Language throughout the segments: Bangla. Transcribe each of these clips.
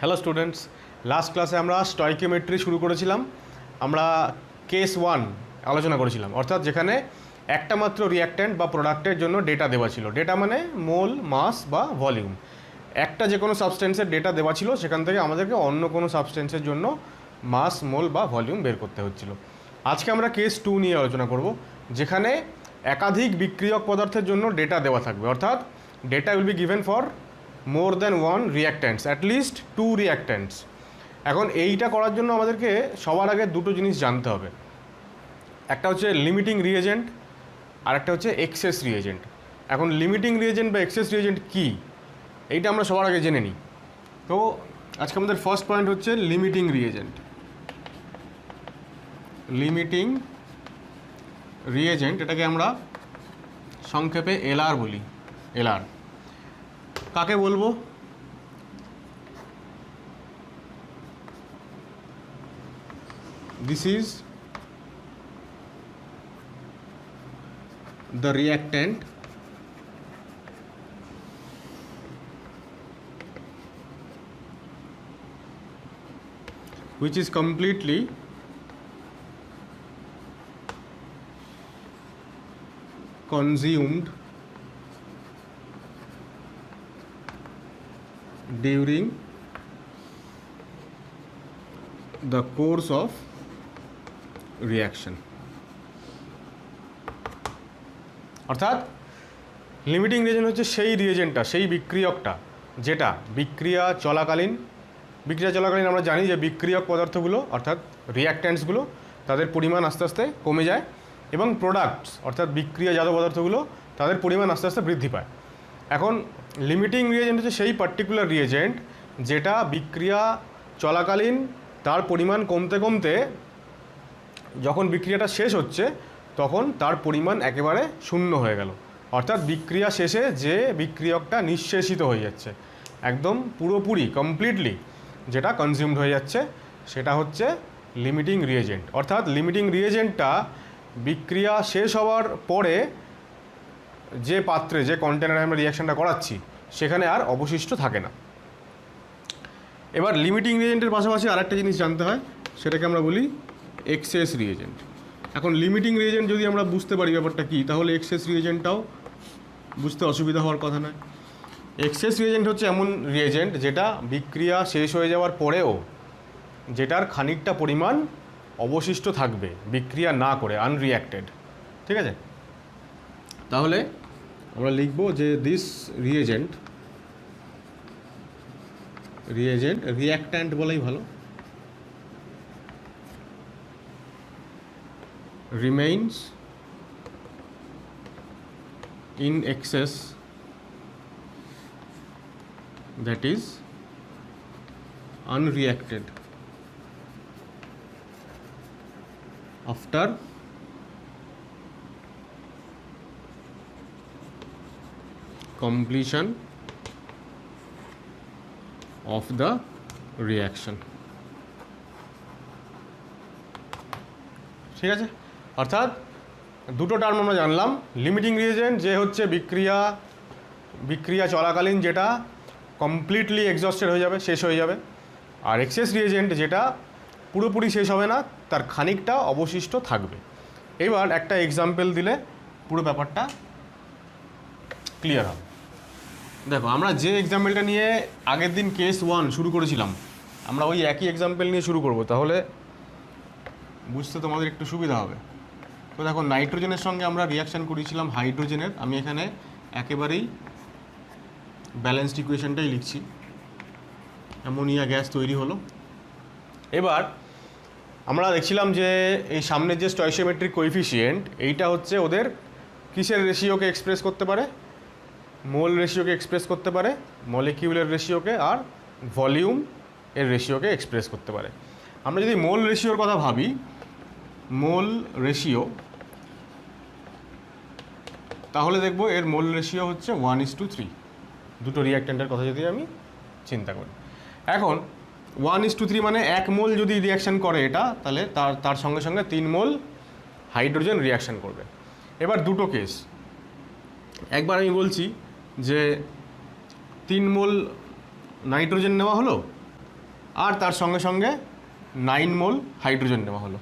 হ্যালো স্টুডেন্টস, লাস্ট ক্লাসে আমরা স্টয়কিওমেট্রি শুরু করেছিলাম। আমরা কেস 1 আলোচনা করেছিলাম, অর্থাৎ যেখানে একটা মাত্র রিঅ্যাক্ট্যান্ট বা প্রোডাক্টের জন্য ডেটা দেওয়া ছিল। ডেটা মানে মোল, মাস বা ভলিউম। একটা যে কোনো সাবস্টেন্সের ডেটা দেওয়া ছিল, সেখান থেকে আমাদেরকে অন্য কোনো সাবস্টেন্সের জন্য মাস, মোল বা ভলিউম বের করতে হচ্ছিল। আজকে আমরা কেস 2 নিয়ে আলোচনা করব, যেখানে একাধিক বিক্রিয়ক পদার্থের জন্য ডেটা দেওয়া থাকবে, অর্থাৎ data will be given for more than one reactants, at least 2 reactants. এখন এইটা করার জন্য আমাদেরকে সবার আগে দুটো জিনিস জানতে হবে। একটা হচ্ছে লিমিটিং রিএজেন্ট, আর একটা হচ্ছে এক্সেস রিএজেন্ট। এখন লিমিটিং রিএজেন্ট বা এক্সেস রিএজেন্ট কী, এইটা আমরা সবার আগে জেনে নিই। তো আজকে আমাদের ফার্স্ট পয়েন্ট হচ্ছে লিমিটিং রিএজেন্ট। লিমিটিং রিএজেন্ট, এটাকে আমরা সংক্ষেপে এলআর বলি। এলআর কাকে বলবো? This is the reactant which is completely consumed during the course of reaction। অর্থাৎ লিমিটিং রিয়েজেন্ট হচ্ছে সেই রিয়েজেন্টটা, সেই বিক্রিয়কটা যেটা বিক্রিয়া চলাকালীন আমরা জানি যে বিক্রিয়ক পদার্থগুলো অর্থাৎ রিঅ্যাক্ট্যান্টসগুলো তাদের পরিমাণ আস্তে আস্তে কমে যায়, এবং প্রোডাক্টস অর্থাৎ বিক্রিয়াজাত পদার্থগুলো তাদের পরিমাণ আস্তে আস্তে বৃদ্ধি পায়। এখন লিমিটিং রিয়েজেন্ট হচ্ছে সেই পার্টিকুলার রিয়েজেন্ট যেটা বিক্রিয়া চলাকালীন তার পরিমাণ কমতে কমতে যখন বিক্রিয়াটা শেষ হচ্ছে তখন তার পরিমাণ একেবারে শূন্য হয়ে গেল, অর্থাৎ বিক্রিয়া শেষে যে বিক্রিয়কটা নিঃশেষিত হয়ে যাচ্ছে, একদম পুরোপুরি কমপ্লিটলি যেটা কনজিউমড হয়ে যাচ্ছে, সেটা হচ্ছে লিমিটিং রিয়েজেন্ট। অর্থাৎ লিমিটিং রিয়েজেন্টটা বিক্রিয়া শেষ হওয়ার পরে যে পাত্রে, যে কন্টেনারে আমরা রিয়াকশানটা করাচ্ছি সেখানে আর অবশিষ্ট থাকে না। এবার লিমিটিং রিয়েজেন্টের পাশাপাশি আরেকটা জিনিস জানতে হয়, সেটাকে আমরা বলি এক্সেস রিয়েজেন্ট। এখন লিমিটিং রিয়েজেন্ট যদি আমরা বুঝতে পারি ব্যাপারটা কী, তাহলে এক্সেস রিয়েজেন্টটাও বুঝতে অসুবিধা হওয়ার কথা নয়। এক্সেস রিয়েজেন্ট হচ্ছে এমন রিয়েজেন্ট যেটা বিক্রিয়া শেষ হয়ে যাওয়ার পরেও যেটার খানিকটা পরিমাণ অবশিষ্ট থাকবে বিক্রিয়া না করে, আনরিঅ্যাক্টেড। ঠিক আছে, তাহলে আমরা লিখব যে দিস রিঅ্যাক্ট্যান্ট বলাই ভালো, remains in excess, that is unreacted after completion of the reaction। ঠিক আছে, অর্থাৎ দুটো টার্ম আমরা জানলাম। লিমিটিং রিয়েজেন্ট যে হচ্ছে বিক্রিয়া চলাকালীন যেটা কমপ্লিটলি এক্সস্টেড হয়ে যাবে, শেষ হয়ে যাবে, আর এক্সেস রিয়েজেন্ট যেটা পুরোপুরি শেষ হবে না, তার খানিকটা অবশিষ্ট থাকবে। এবার একটা এক্সাম্পল দিলে পুরো ব্যাপারটা ক্লিয়ার হবে। দেখো, আমরা যে এক্সাম্পলটা নিয়ে আগের দিন কেস 1 শুরু করেছিলাম, আমরা ওই একই এক্সাম্পল নিয়ে শুরু করব, তাহলে বুঝতে তোমাদের একটু সুবিধা হবে। তো দেখো, নাইট্রোজেনের সঙ্গে আমরা রিয়াকশান করেছিলাম হাইড্রোজেনের। আমি এখানে একেবারেই ব্যালেন্সড ইকুয়েশনটাই লিখছি। অ্যামোনিয়া গ্যাস তৈরি হলো। এবার আমরা দেখছিলাম যে এই সামনের যে স্টয়কিওমেট্রিক কোএফিসিয়েন্ট, এইটা হচ্ছে ওদের কিসের রেশিওকে এক্সপ্রেস করতে পারে? মোল রেশিওকে এক্সপ্রেস করতে পারে, মলিকিউলের রেশিওকে, আর ভলিউম এর রেশিওকে এক্সপ্রেস করতে পারে। আমরা যদি মোল রেশিওর কথা ভাবি, মোল রেশিও, তাহলে দেখব এর মোল রেশিও হচ্ছে 1:3। দুটো রিঅ্যাক্ট্যান্টের কথা যদি আমি চিন্তা করি, এখন 1:3 মানে 1 মোল যদি রিয়াকশান করে এটা, তাহলে তার সঙ্গে সঙ্গে 3 মোল হাইড্রোজেন রিয়াকশান করবে। এবার দুটো কেস, একবার আমি বলছি যে 3 মোল নাইট্রোজেন নেওয়া হলো আর তার সঙ্গে সঙ্গে 9 মোল হাইড্রোজেন নেওয়া হলো।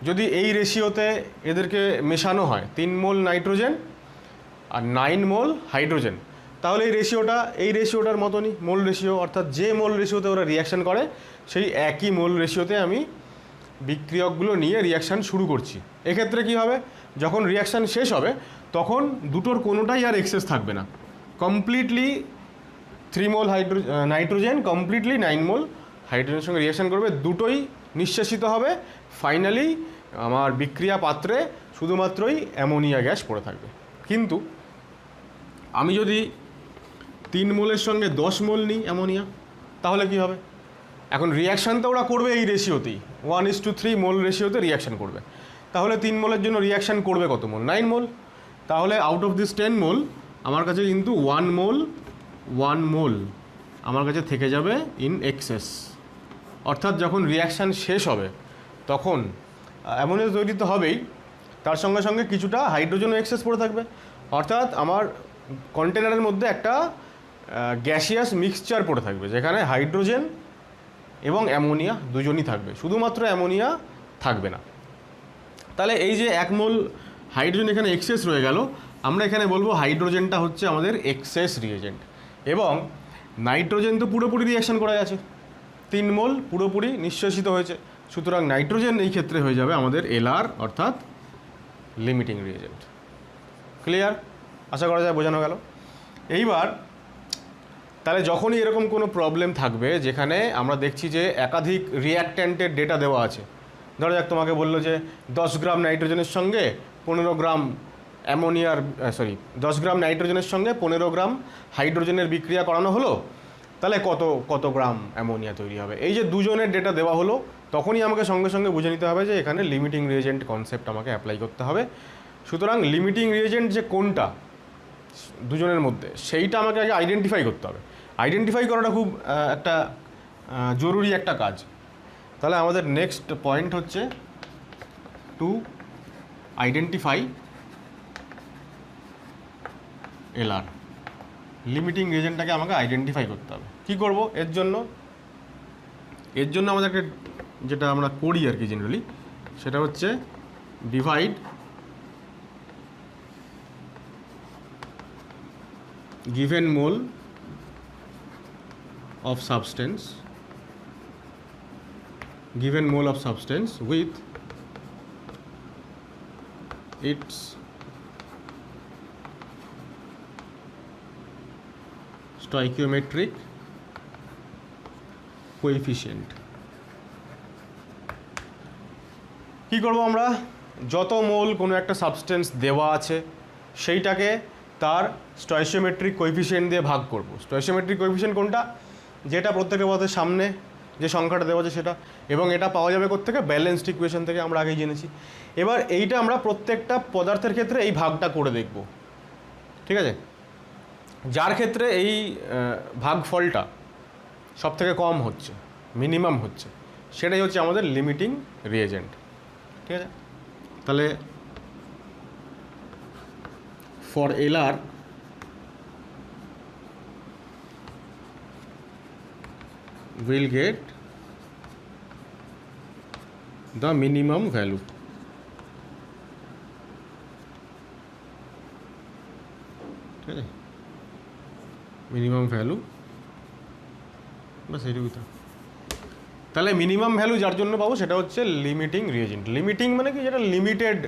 যদি এই রেশিওতে এদেরকে মেশানো হয় 3 মোল নাইট্রোজেন আর 9 মোল হাইড্রোজেন, তাহলে এই রেশিওটার মতনই মোল রেশিও, অর্থাৎ যে মোল রেশিওতে ওরা রিয়াকশান করে সেই একই মোল রেশিওতে আমি বিক্রিয়কগুলো নিয়ে রিয়াকশান শুরু করছি। এক্ষেত্রে কী হবে, যখন রিয়াকশান শেষ হবে তখন দুটোর কোনোটাই আর এক্সেস থাকবে না, কমপ্লিটলি 3 মোল নাইট্রোজেন কমপ্লিটলি 9 মোল হাইড্রোজেনের সঙ্গে রিয়াকশান করবে, দুটোই নিঃশেষিত হবে। ফাইনালি আমার বিক্রিয়া পাত্রে শুধুমাত্রই অ্যামোনিয়া গ্যাস পড়ে থাকবে। কিন্তু আমি যদি 3 মোলের সঙ্গে 10 মোল নিই অ্যামোনিয়া, তাহলে কি হবে? এখন রিয়াকশান তো ওরা করবে এই রেশিওতেই, 1:3 মোল রেশিওতে রিয়াকশান করবে। তাহলে 3 মোলের জন্য রিয়াকশান করবে কত মোল? 9 মোল। তাহলে আউট অফ দিস 10 মোল আমার কাছে কিন্তু 1 মোল আমার কাছে থেকে যাবে ইন এক্সেস। অর্থাৎ যখন রিয়াকশান শেষ হবে তখন অ্যামোনিয়া তৈরি তো হবেই, তার সঙ্গে সঙ্গে কিছুটা হাইড্রোজেনও এক্সেস পড়ে থাকবে। অর্থাৎ আমার কন্টেনারের মধ্যে একটা গ্যাসিয়াস মিক্সচার পড়ে থাকবে, যেখানে হাইড্রোজেন এবং অ্যামোনিয়া দুজনই থাকবে, শুধুমাত্র অ্যামোনিয়া থাকবে না। তাহলে এই যে 1 মোল হাইড্রোজেন এখানে এক্সেস রয়ে গেল, আমরা এখানে বলবো হাইড্রোজেনটা হচ্ছে আমাদের এক্সেস রিয়েজেন্ট, এবং নাইট্রোজেন তো পুরোপুরি রিয়াকশান করা গেছে, 3 মোল পুরোপুরি নিঃশেষিত হয়েছে। সুতরাং নাইট্রোজেন এই ক্ষেত্রে হয়ে যাবে আমাদের এলআর, অর্থাৎ লিমিটিং রিয়েজেন্ট। ক্লিয়ার? আশা করা যায় বোঝানো গেল। এইবার তাহলে যখনই এরকম কোনো প্রবলেম থাকবে যেখানে আমরা দেখছি যে একাধিক রিয়াক্ট্যান্টের ডেটা দেওয়া আছে, ধরো যাক তোমাকে বললো যে 10 গ্রাম নাইট্রোজেনের সঙ্গে 15 গ্রাম অ্যামোনিয়ার 10 গ্রাম নাইট্রোজেনের সঙ্গে 15 গ্রাম হাইড্রোজেনের বিক্রিয়া করানো হলো, তাহলে কত গ্রাম অ্যামোনিয়া তৈরি হবে। এই যে দুজনের ডেটা দেওয়া হলো, তখনই আমাকে সঙ্গে সঙ্গে বুঝে নিতে হবে যে এখানে লিমিটিং রিয়েজেন্ট কনসেপ্ট আমাকে অ্যাপ্লাই করতে হবে। সুতরাং লিমিটিং রিয়েজেন্ট যে কোনটা দুজনের মধ্যে, সেইটা আমাকে আগে আইডেন্টিফাই করতে হবে। আইডেন্টিফাই করাটা খুব একটা জরুরি একটা কাজ। তাহলে আমাদের নেক্সট পয়েন্ট হচ্ছে টু আইডেন্টিফাই এলআর। লিমিটিং রিয়েজেন্টটাকে আমাকে আইডেন্টিফাই করতে হবে। কী করব এর জন্য? আমাদেরকে যেটা আমরা করি আর কি জেনারেলি, সেটা হচ্ছে divide given mole of substance with its stoichiometric coefficient। কি করব আমরা? যত মোল কোনো একটা সাবস্টেন্স দেওয়া আছে সেইটাকে তার স্টয়চিওমেট্রিক কোএফিসিয়েন্ট দিয়ে ভাগ করব। স্টয়চিওমেট্রিক কোএফিসিয়েন্ট কোনটা? যেটা প্রত্যেকটা পদার্থের সামনে যে সংখ্যাটা দেওয়া আছে সেটা, এবং এটা পাওয়া যাবে কোত্থেকে? ব্যালেন্সড ইকুয়েশন থেকে, আমরা আগেই জেনেছি। এবার এইটা আমরা প্রত্যেকটা পদার্থের ক্ষেত্রে এই ভাগটা করে দেখব, ঠিক আছে? যার ক্ষেত্রে এই ভাগফলটা সব থেকে কম হচ্ছে, মিনিমাম হচ্ছে, সেটাই হচ্ছে আমাদের লিমিটিং রিয়েজেন্ট, ঠিক আছে? তাহলে for LR will get the minimum value, ঠিক আছে? মিনিমাম ভ্যালু, বাস এইটুকুই। তাহলে মিনিমাম ভ্যালু যার জন্য পাবো সেটা হচ্ছে লিমিটিং রিয়েজেন্ট। লিমিটিং মানে কি? যেটা লিমিটেড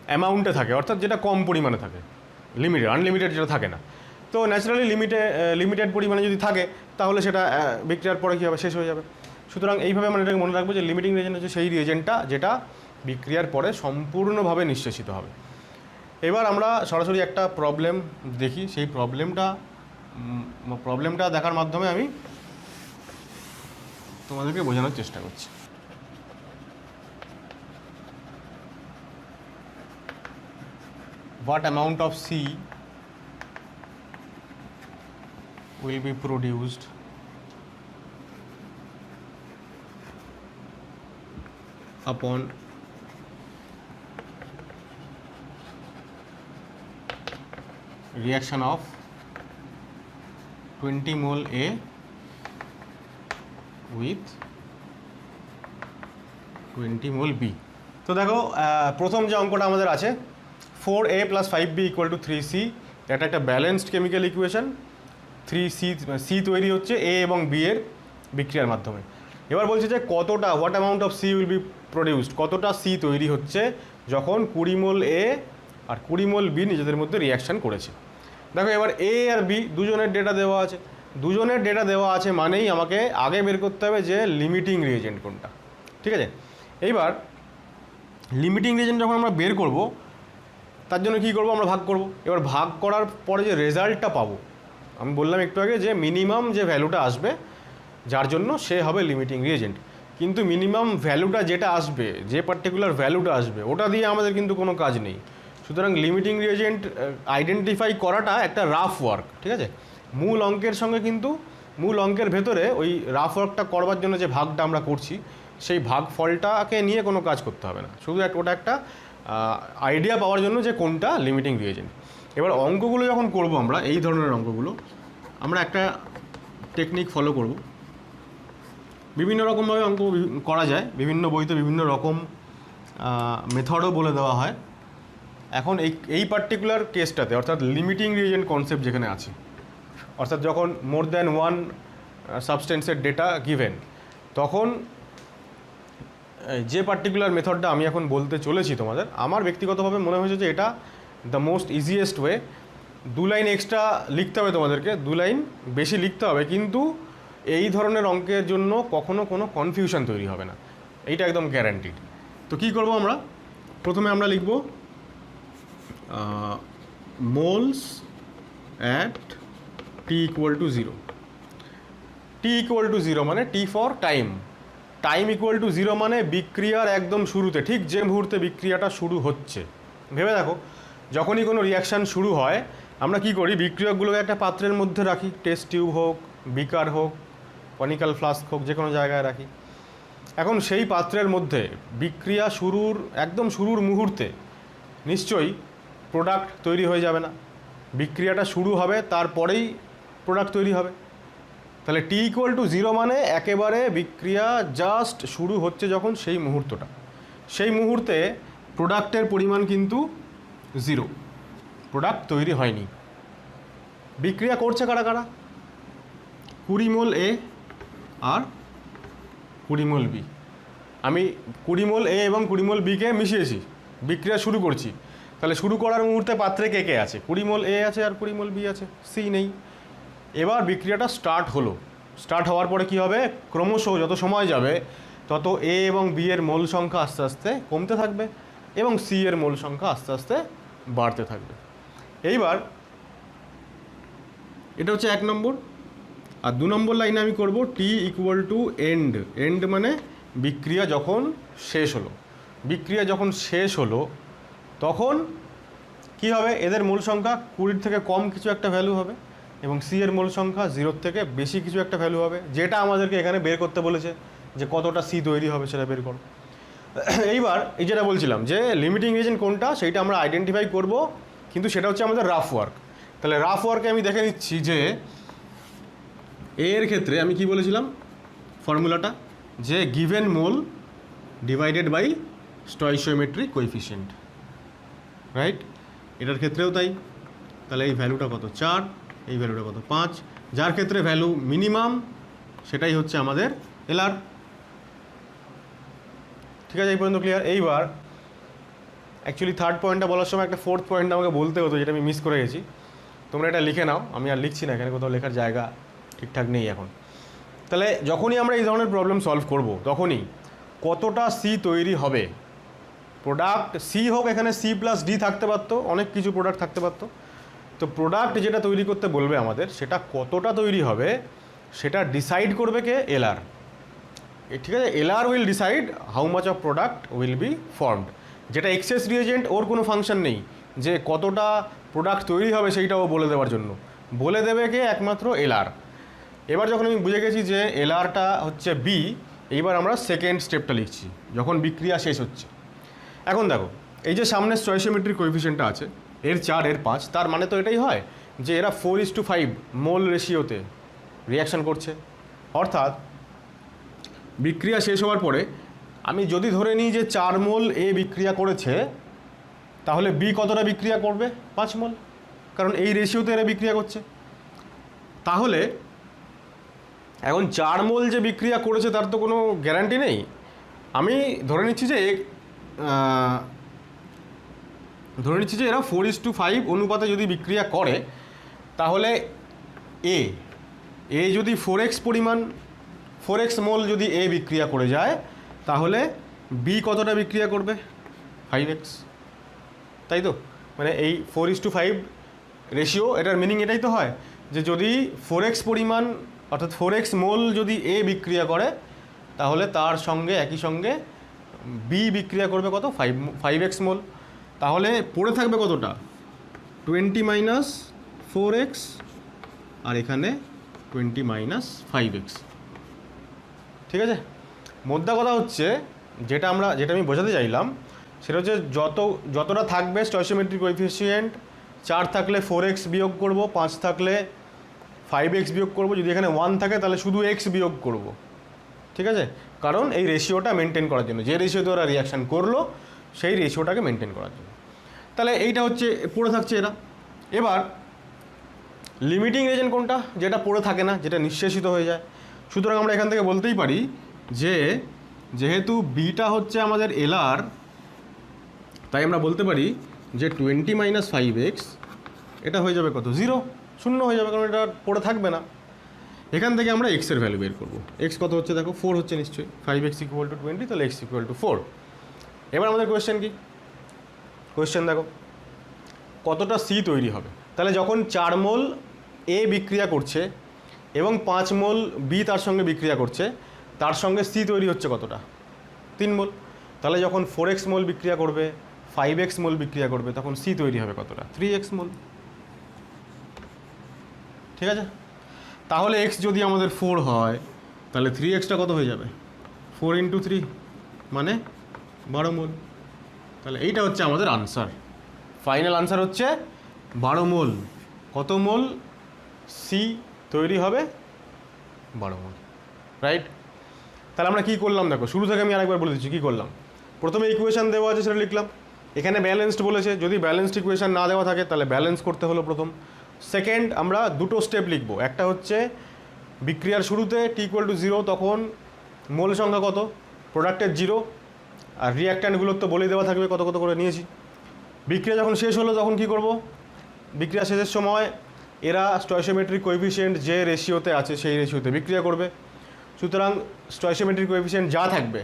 অ্যামাউন্টে থাকে, অর্থাৎ যেটা কম পরিমাণে থাকে, লিমিটেড, আনলিমিটেড যেটা থাকে না। তো ন্যাচারালি লিমিটেড পরিমাণে যদি থাকে তাহলে সেটা বিক্রিয়ার পরে কী হবে? শেষ হয়ে যাবে। সুতরাং এইভাবে আমরা এটাকে মনে রাখবো যে লিমিটিং রিয়েজেন্ট হচ্ছে সেই রিয়েজেন্টটা যেটা বিক্রিয়ার পরে সম্পূর্ণভাবে নিঃশেষিত হবে। এবার আমরা সরাসরি একটা প্রবলেম দেখি। সেই প্রবলেমটা দেখার মাধ্যমে আমি তোমাদেরকে বোঝানোর চেষ্টা করছি। What amount of C will be produced upon reaction of 20 mole A with 20 mole B. তো দেখো প্রথম যে অঙ্কটা আমাদের আছে 4a + 5b = 3c, এটা একটা ব্যালেন্সড কেমিক্যাল ইকুয়েশন। 3c তৈরি হচ্ছে এ এবং বি এর বিক্রিয়ার মাধ্যমে। এবার বলছে যে কতটা, what amount of C will be produced, কতটা সি তৈরি হচ্ছে যখন 20 মোল এ আর 20 মোল বি নিজেদের মধ্যে রিয়াকশান করেছে। দেখো এবার এ আর বি দুজনের ডেটা দেওয়া আছে, দুজনের ডেটা দেওয়া আছে মানেই আমাকে আগে বের করতে হবে যে লিমিটিং রিয়েজেন্ট কোনটা। ঠিক আছে, এইবার লিমিটিং রিয়েজেন্ট যখন আমরা বের করব তার জন্য কী করব, আমরা ভাগ করব। এবার ভাগ করার পরে যে রেজাল্টটা পাবো, আমি বললাম একটু আগে যে মিনিমাম যে ভ্যালুটা আসবে যার জন্য সে হবে লিমিটিং রিয়েজেন্ট। কিন্তু মিনিমাম ভ্যালুটা যেটা আসবে, যে পার্টিকুলার ভ্যালুটা আসবে, ওটা দিয়ে আমাদের কিন্তু কোনো কাজ নেই। সুতরাং লিমিটিং রিয়েজেন্ট আইডেন্টিফাই করাটা একটা রাফ ওয়ার্ক। ঠিক আছে, মূল অঙ্কের সঙ্গে কিন্তু মূল অঙ্কের ভেতরে ওই রাফ ওয়ার্কটা করবার জন্য যে ভাগটা আমরা করছি সেই ভাগ ফলটাকে নিয়ে কোনো কাজ করতে হবে না, শুধু ওটা একটা আইডিয়া পাওয়ার জন্য যে কোনটা লিমিটিং রিয়েজেন্ট। এবার অঙ্কগুলো যখন করব আমরা, এই ধরনের অঙ্কগুলো আমরা একটা টেকনিক ফলো করব। বিভিন্ন রকমভাবে অঙ্ক করা যায়, বিভিন্ন বইতে বিভিন্ন রকম মেথডও বলে দেওয়া হয়। এখন এই পার্টিকুলার কেসটাতে অর্থাৎ লিমিটিং রিয়েজেন্ট কনসেপ্ট যেখানে আছে, অর্থাৎ যখন মোর দ্যান ওয়ান সাবস্টেন্সের ডেটা গিভেন, তখন যে পার্টিকুলার মেথডটা আমি এখন বলতে চলেছি তোমাদের, আমার ব্যক্তিগতভাবে মনে হয়েছে যে এটা the most easiest way. 2 line extra লিখতে হবে তোমাদেরকে, 2 লাইন বেশি লিখতে হবে, কিন্তু এই ধরনের অঙ্কের জন্য কখনো কোনো কনফিউশন তৈরি হবে না, এইটা একদম গ্যারান্টিড। তো কী করব আমরা, প্রথমে আমরা লিখব মোলস অ্যাট টি = 0। টি = 0 মানে টি ফর টাইম, টাইম = 0 মানে বিক্রিয়ার একদম শুরুতে, ঠিক যে মুহূর্তে বিক্রিয়াটা শুরু হচ্ছে। ভেবে দেখো, যখনই কোনো রিয়াকশান শুরু হয় আমরা কি করি, বিক্রিয়কগুলোকে একটা পাত্রের মধ্যে রাখি, টেস্ট টিউব হোক, বিকার হোক, কনিক্যাল ফ্লাস্ক হোক, যে কোনো জায়গায় রাখি। এখন সেই পাত্রের মধ্যে বিক্রিয়া শুরুর একদম শুরুর মুহূর্তে নিশ্চয়ই প্রোডাক্ট তৈরি হয়ে যাবে না, বিক্রিয়াটা শুরু হবে তারপরেই প্রোডাক্ট তৈরি হবে। তাহলে টি = 0 মানে একেবারে বিক্রিয়া জাস্ট শুরু হচ্ছে যখন, সেই মুহূর্তটা, সেই মুহূর্তে প্রোডাক্টের পরিমাণ কিন্তু 0, প্রোডাক্ট তৈরি হয়নি। বিক্রিয়া করছে কারা কারা, 20 মোল এ আর 20 মোল বি। আমি 20 মোল এ এবং 20 মোল বিকে মিশিয়েছি, বিক্রিয়া শুরু করছি। তাহলে শুরু করার মুহূর্তে পাত্রে কে কে আছে, 20 মোল এ আছে আর 20 মোল বি আছে, সি নেই। এবার বিক্রিয়াটা স্টার্ট হলো, স্টার্ট হওয়ার পরে কি হবে, ক্রমশ যত সময় যাবে তত এ এবং বি এর মোল সংখ্যা আস্তে আস্তে কমতে থাকবে এবং সি এর মোল সংখ্যা আস্তে আস্তে বাড়তে থাকবে। এইবার এটা হচ্ছে 1 নম্বর। আর 2 নম্বর লাইনে আমি করব টি = এন্ড। এন্ড মানে বিক্রিয়া যখন শেষ হলো। বিক্রিয়া যখন শেষ হলো তখন কি হবে, এদের মোল সংখ্যা 20 থেকে কম কিছু একটা ভ্যালু হবে এবং সি এর মোল সংখ্যা 0 থেকে বেশি কিছু একটা ভ্যালু হবে, যেটা আমাদেরকে এখানে বের করতে বলেছে যে কতটা সি তৈরি হবে সেটা বের করো। এইবার এই যেটা বলছিলাম যে লিমিটিং রিয়েজেন্ট কোনটা সেইটা আমরা আইডেন্টিফাই করব, কিন্তু সেটা হচ্ছে আমাদের রাফ ওয়ার্ক। তাহলে রাফ ওয়ার্কে আমি দেখে নিচ্ছি যে এর ক্ষেত্রে আমি কি বলেছিলাম ফর্মুলাটা, যে given mole divided by stoichiometric coefficient, right? এটার ক্ষেত্রেও তাই। তাহলে এই ভ্যালুটা কত, 4, এই ভ্যালুটা কত, 5, যার ক্ষেত্রে ভ্যালু মিনিমাম সেটাই হচ্ছে আমাদের এলআর। ঠিক আছে, এই পর্যন্ত ক্লিয়ার? এইবার অ্যাকচুয়ালি থার্ড পয়েন্টটা বলার সময় একটা ফোর্থ পয়েন্ট আমাকে বলতে হতো, যেটা আমি মিস করে গেছি। তোমরা এটা লিখে নাও, আমি আর লিখছি না, এখানে কোথাও লেখার জায়গা ঠিকঠাক নেই এখন। তাহলে যখনই আমরা এই ধরনের প্রবলেম সলভ করব তখনই কতটা সি তৈরি হবে, প্রোডাক্ট সি হোক, এখানে C+D থাকতে পারতো, অনেক কিছু প্রোডাক্ট থাকতে পারতো। তো প্রোডাক্ট যেটা তৈরি করতে বলবে আমাদের, সেটা কতটা তৈরি হবে সেটা ডিসাইড করবে কে, এলআর। ঠিক আছে, LR will decide how much of product will be formed. যেটা এক্সেস রিয়েজেন্ট, ওর কোনো ফাংশন নেই যে কতটা প্রোডাক্ট তৈরি হবে সেইটাও বলে দেওয়ার জন্য, বলে দেবে কে, একমাত্র এলআর। এবার যখন আমি বুঝে গেছি যে এলআরটা হচ্ছে বি, এইবার আমরা সেকেন্ড স্টেপটা লিখছি যখন বিক্রিয়া শেষ হচ্ছে। এখন দেখো, এই যে সামনে স্টয়চিওমেট্রিক কোএফিসিয়েন্টটা আছে, এর 4 এর 5, তার মানে তো এটাই হয় যে এরা 4:5 মোল রেশিওতে রিয়াকশান করছে। অর্থাৎ বিক্রিয়া শেষ হওয়ার পরে আমি যদি ধরে নিই যে 4 মোল এ বিক্রিয়া করেছে, তাহলে বি কতটা বিক্রিয়া করবে? 5 মোল, কারণ এই রেশিওতে এরা বিক্রিয়া করছে। তাহলে এখন 4 মোল যে বিক্রিয়া করেছে তার তো কোনো গ্যারান্টি নেই। আমি ধরে নিচ্ছি যে এরা 4:5 অনুপাতে যদি বিক্রিয়া করে, তাহলে এ যদি 4x পরিমাণ 4x মোল যদি এ বিক্রিয়া করে যায়, তাহলে বি কতটা বিক্রিয়া করবে? 5x, তাই তো? মানে এই 4:5 রেশিও, এটার মিনিং এটাই তো হয় যে যদি 4x পরিমাণ অর্থাৎ 4x মোল যদি এ বিক্রিয়া করে, তাহলে তার সঙ্গে একই সঙ্গে বি বিক্রিয়া করবে কত? 5x মোল। তাহলে পড়ে থাকবে কতটা? 20 - 4x, আর এখানে 20 - 5x। ঠিক আছে? মোদ্দা কথা হচ্ছে যেটা আমি বোঝাতে চাইলাম সেটা হচ্ছে যতটা থাকবে স্টয়চিওমেট্রিক কোএফিসিয়েন্ট, 4 থাকলে 4x বিয়োগ করব, 5 থাকলে 5x বিয়োগ করব, যদি এখানে 1 থাকে তাহলে শুধু x বিয়োগ করব। ঠিক আছে? কারণ এই রেশিওটা মেনটেন করার জন্য, যে রেশিওতে ওরা রিয়াকশান করলো সেই রেশিওটাকে মেনটেন করার জন্য। তাহলে এইটা হচ্ছে পড়ে থাকছে এরা। এবার লিমিটিং রিয়েজেন্ট কোনটা? যেটা পড়ে থাকে না, যেটা নিঃশেষিত হয়ে যায়। সুতরাং আমরা এখান থেকে বলতেই পারি যে যেহেতু বিটা হচ্ছে আমাদের এলআর, তাই আমরা বলতে পারি যে 20 - 5x এটা হয়ে যাবে কত? 0, শূন্য হয়ে যাবে, কারণ এটা পড়ে থাকবে না। এখান থেকে আমরা এক্সের ভ্যালু বের করবো। এক্স কত হচ্ছে দেখো? 4 হচ্ছে নিশ্চয়ই। 5x = 20, তাহলে x = 4। এবার আমাদের কোয়েশ্চেন কি? কোয়েশ্চেন দেখো কতটা সি তৈরি হবে। তাহলে যখন 4 মোল এ বিক্রিয়া করছে এবং 5 মোল বি তার সঙ্গে বিক্রিয়া করছে, তার সঙ্গে সি তৈরি হচ্ছে কতটা? 3 মোল। তাহলে যখন 4x মোল বিক্রিয়া করবে, 5x মোল বিক্রিয়া করবে, তখন সি তৈরি হবে কতটা? 3x মোল। ঠিক আছে? তাহলে x যদি আমাদের 4 হয়, তাহলে 3xটা কত হয়ে যাবে? 4 × 3 মানে 12 মোল। তাহলে এইটা হচ্ছে আমাদের আনসার। ফাইনাল আনসার হচ্ছে 12 মোল। কত মোল সি তৈরি হবে? 12 মোল। রাইট? তাহলে আমরা কী করলাম দেখো, শুরু থেকে আমি আরেকবার বলে দিচ্ছি কী করলাম। প্রথমে ইকুয়েশান দেওয়া আছে সেটা লিখলাম, এখানে ব্যালেন্সড বলেছে, যদি ব্যালেন্সড ইকুয়েশান না দেওয়া থাকে তাহলে ব্যালেন্স করতে হলো প্রথম। সেকেন্ড, আমরা দুটো স্টেপ লিখবো। একটা হচ্ছে বিক্রিয়ার শুরুতে t = 0 তখন মোল সংখ্যা কত? প্রোডাক্টের 0, আর রিঅ্যাক্ট্যান্টগুলোর তো বলে দেওয়া থাকবে কত কত করে নিয়েছি। বিক্রিয়া যখন শেষ হলো তখন কি করব? বিক্রিয়া শেষের সময় এরা স্টয়চিওমেট্রিক কোএফিসিয়েন্ট যে রেশিওতে আছে সেই রেশিওতে বিক্রিয়া করবে। সুতরাং স্টয়চিওমেট্রিক কোএফিসিয়েন্ট যা থাকবে,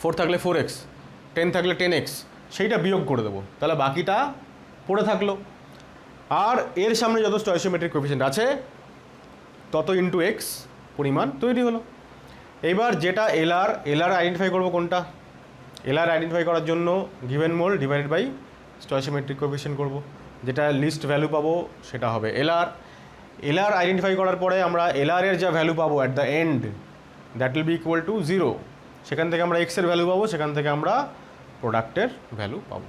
4 থাকলে 4x, 10 থাকলে 10x, সেইটা বিয়োগ করে দেবো। তাহলে বাকিটা পড়ে থাকলো। আর এর সামনে যত স্টয়চিওমেট্রিক কোএফিসিয়েন্ট আছে তত ইন্টু x পরিমাণ তৈরি হলো। এইবার যেটা এলআর আইডেন্টিফাই করবো কোনটা? এলআর আইডেন্টিফাই করার জন্য given mole divided by stoichiometric coefficient করব। যেটা লিস্ট ভ্যালু পাবো সেটা হবে এলআর আইডেন্টিফাই করার পরে আমরা এলআর এর যা ভ্যালু পাবো at the end, that will be equal to 0। সেখান থেকে আমরা এক্সের ভ্যালু পাবো, সেখান থেকে আমরা প্রোডাক্টের ভ্যালু পাবো।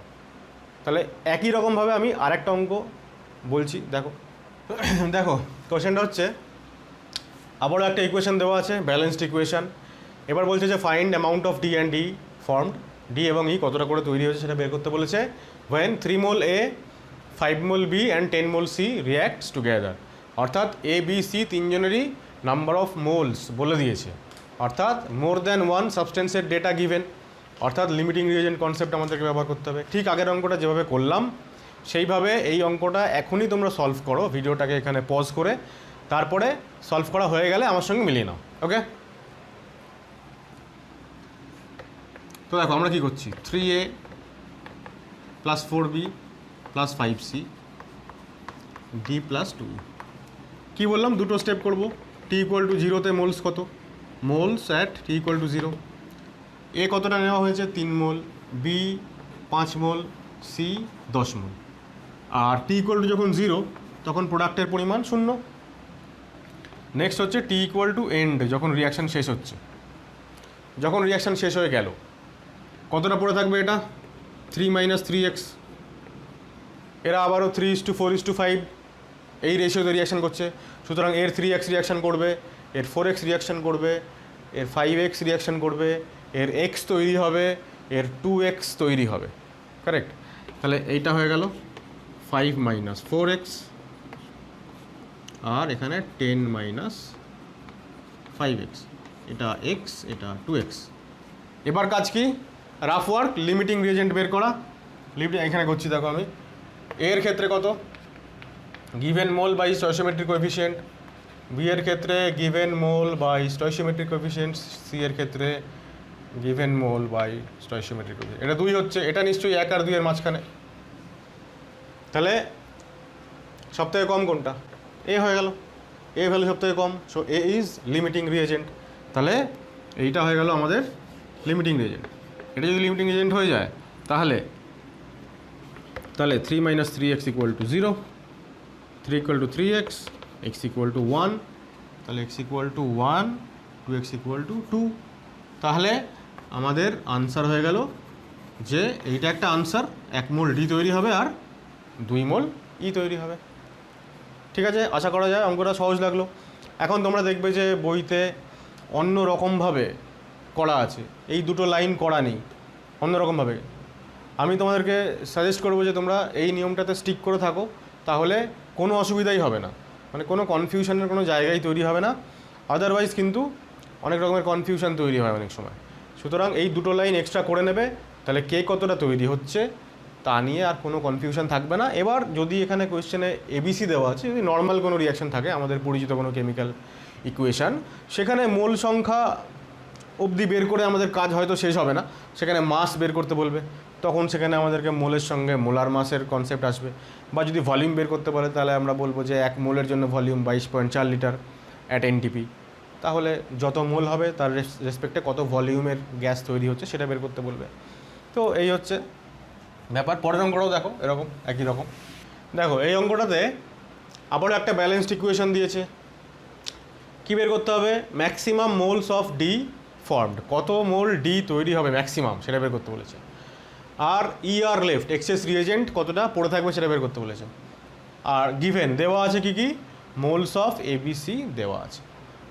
তাহলে একই রকমভাবে আমি আরেকটা অঙ্ক বলছি, দেখো দেখো কোয়েশ্চেনটা হচ্ছে আবারও একটা ইকুয়েশন দেওয়া আছে, ব্যালেন্সড ইকুয়েশন। এবার বলছে যে find amount of D and D formed, D এবং ই কতটা করে তৈরি হয়েছে সেটা বের করতে বলেছে। when 3 mole A, 5 mole B and 10 mole C reacts together. অর্থাৎ এ বি সি তিনজনেরই নাম্বার অফ মোলস বলে দিয়েছে, অর্থাৎ মোর দ্যান ওয়ান সাবস্টেন্সের ডেটা গিভেন, অর্থাৎ লিমিটিং রিয়েজেন্ট কনসেপ্ট আমাদেরকে ব্যবহার করতে হবে। ঠিক আগের অঙ্কটা যেভাবে করলাম সেইভাবে এই অঙ্কটা এখনই তোমরা সলভ করো, ভিডিওটাকে এখানে পজ করে, তারপরে সলভ করা হয়ে গেলে আমার সঙ্গে মিলিয়ে নাও। ওকে? তো দেখো আমরা কী করছি, 3a + 4b + 5c d + 2। কী বললাম? দুটো স্টেপ করব। t = 0-তে মোলস কত? Moles at t = 0। এ কতটা নেওয়া হয়েছে? 3 মোল, বি 5 মোল, সি 10 মোল। আর t = যখন 0 তখন প্রোডাক্টের পরিমাণ 0। নেক্সট হচ্ছে t = এন্ড, যখন রিয়াকশান শেষ হচ্ছে। যখন রিয়াকশান শেষ হয়ে গেল কতটা পড়ে থাকবে? এটা 3 - 3x। এরা আবারও 3:4:5 এই রেশিওতে রিয়াকশান করছে। সুতরাং এর 3x রিয়াকশান করবে, এর 4x রিয়াকশান করবে, এর 5x রিয়াকশান করবে, এর x তৈরি হবে, এর 2x তৈরি হবে, কারেক্ট। তাহলে এইটা হয়ে গেল 5 মাইনাস 4x, আর এখানে 10 মাইনাস 5x, এটা x, এটা 2x। এবার কাজ কি? রাফ ওয়ার্ক, লিমিটিং রিয়েজেন্ট বের করা। এখানে করছি, দেখো আমি এর ক্ষেত্রে কত, given mole by stoichiometric coefficient, B এর ক্ষেত্রে given mole by stoichiometric coefficient, C এর ক্ষেত্রে given mole by stoichiometric coefficient. এটা 2 হচ্ছে, এটা নিশ্চয়ই 1 আর 2 এর মাঝখানে। তাহলে সবথেকে কম কোনটা? এ হয়ে গেল, এ ভ্যালু সবথেকে কম, so A is limiting reagent. তাহলে এইটা হয়ে গেল আমাদের লিমিটিং রিয়েজেন্ট। এটা যদি লিমিটিং রিয়েজেন্ট হয়ে যায় তাহলে 3 minus 3x equal to 0, 3 equal to 3x, x equal to 1, তাহলে x equal to 1, 2x equal to 2। তাহলে আমাদের আনসার হয়ে গেল যে এইটা একটা আনসার, 1 মোল ডি তৈরি হবে আর 2 মোল ই তৈরি হবে। ঠিক আছে, আশা করা যায় অঙ্কটা সহজ লাগলো। এখন তোমরা দেখবে যে বইতে অন্য রকমভাবে করা আছে, এই দুটো লাইন করা নেই, অন্য রকমভাবে। আমি তোমাদেরকে সাজেস্ট করবো যে তোমরা এই নিয়মটাতে স্টিক করে থাকো, তাহলে কোনো অসুবিধাই হবে না, মানে কোনো কনফিউশনের কোনো জায়গায় তৈরি হবে না। আদারওয়াইজ কিন্তু অনেক রকমের কনফিউশন তৈরি হয় অনেক সময়। সুতরাং এই দুটো লাইন এক্সট্রা করে নেবে, তাহলে কে কতটা তৈরি হচ্ছে তা নিয়ে আর কোনো কনফিউশন থাকবে না। এবার যদি এখানে কোয়েশ্চেনে এবিসি দেওয়া আছে, যদি নর্মাল কোনো রিয়াকশন থাকে, আমাদের পরিচিত কোনো কেমিক্যাল ইকুয়েশান, সেখানে মোল সংখ্যা অবধি বের করে আমাদের কাজ হয়তো শেষ হবে না, সেখানে মাস বের করতে বলবে, তখন সেখানে আমাদেরকে মোলের সঙ্গে মোলার মাসের কনসেপ্ট আসবে। বা যদি ভলিউম বের করতে বলে, তাহলে আমরা বলবো যে 1 মোলের জন্য ভলিউম 22.4 লিটার অ্যাট এনটিপি। তাহলে যত মোল হবে তার রেসপেক্টে কত ভলিউমের গ্যাস তৈরি হচ্ছে সেটা বের করতে বলবে। তো এই হচ্ছে ব্যাপার। পরের অঙ্কটাও দেখো এরকম একই রকম। দেখো এই অঙ্কটাতে আবারও একটা ব্যালেন্সড ইকুয়েশন দিয়েছে। কী বের করতে হবে? Maximum moles of D formed, কত মোল ডি তৈরি হবে ম্যাক্সিমাম সেটা বের করতে বলেছে। আর ই আর লেফট, এক্সেস রিয়েজেন্ট কতটা পড়ে থাকবে সেটা বের করতে বলেছে। আর গিভেন দেওয়া আছে কি কি, মোলস অফ এবিসি দেওয়া আছে।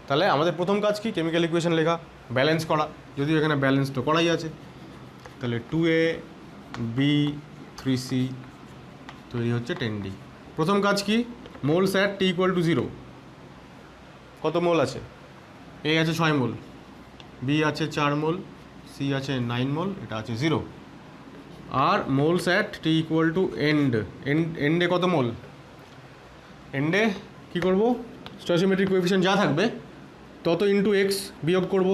তাহলে আমাদের প্রথম কাজ কি? কেমিক্যাল ইকুয়েশন লেখা, ব্যালেন্স করা। যদিও এখানে ব্যালেন্স তো করাই আছে, তাহলে 2a বি 3c তৈরি হচ্ছে 10d। প্রথম কাজ কি? Moles at T equal two 0, কত মোল আছে? এ আছে 6 মোল, বি আছে 4 মোল, সি আছে 9 মোল, এটা আছে 0। আর moles at T equal to এন্ডে কত মোল? এন্ডে কী করবো? স্টয়চিওমেট্রিক কোএফিসিয়েন্ট যা থাকবে তত ইন্টু এক্স বিয়োগ করব,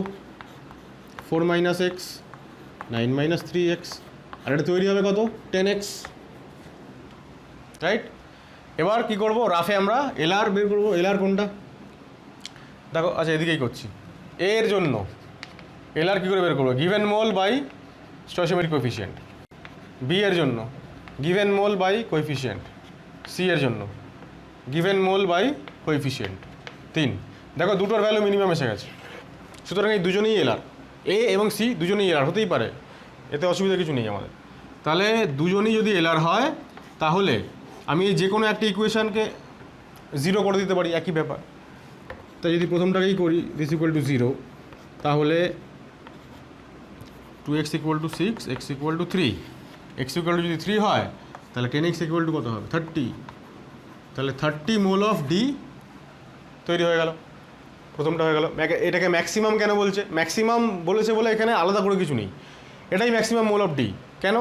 4 মাইনাস এক্স, 9 মাইনাস 3x, আর এটা তৈরি হবে কত? 10x, right? এবার কি করব? রাফে আমরা এলআর বের করবো। এলআর কোনটা? দেখো, আচ্ছা এদিকেই করছি। এর জন্য এলআর কী করে বের করবো? Given mole by stoichiometric coefficient. B এর জন্য given mole by coefficient. C এর জন্য গিভেন মোল বাই কোএফিসিয়েন্ট 3। দেখো দুটোর ভ্যালু মিনিমাম এসে গেছে, সুতরাং এই দুজনেই এলআর। এ এবং সি দুজনেই এলআর হতেই পারে, এতে অসুবিধা কিছু নেই আমাদের। তাহলে দুজনই যদি এলআর হয়, তাহলে আমি যে কোনো একটা ইকুয়েশানকে 0 করে দিতে পারি, একই ব্যাপার। তাই যদি প্রথমটাকেই করি, দিস ইকুয়াল টু 0, তাহলে 2x equal to 6, x equal to 3। x equal to যদি 3 হয়, তাহলে 10x ইকুয়াল টু কত হবে? 30। তাহলে 30 মোল অফ ডি তৈরি হয়ে গেল, প্রথমটা হয়ে গেল। এটাকে ম্যাক্সিমাম কেন বলছে? ম্যাক্সিমাম বলেছে বলে এখানে আলাদা করে কিছু নেই, এটাই ম্যাক্সিমাম মোল অফ ডি। কেন?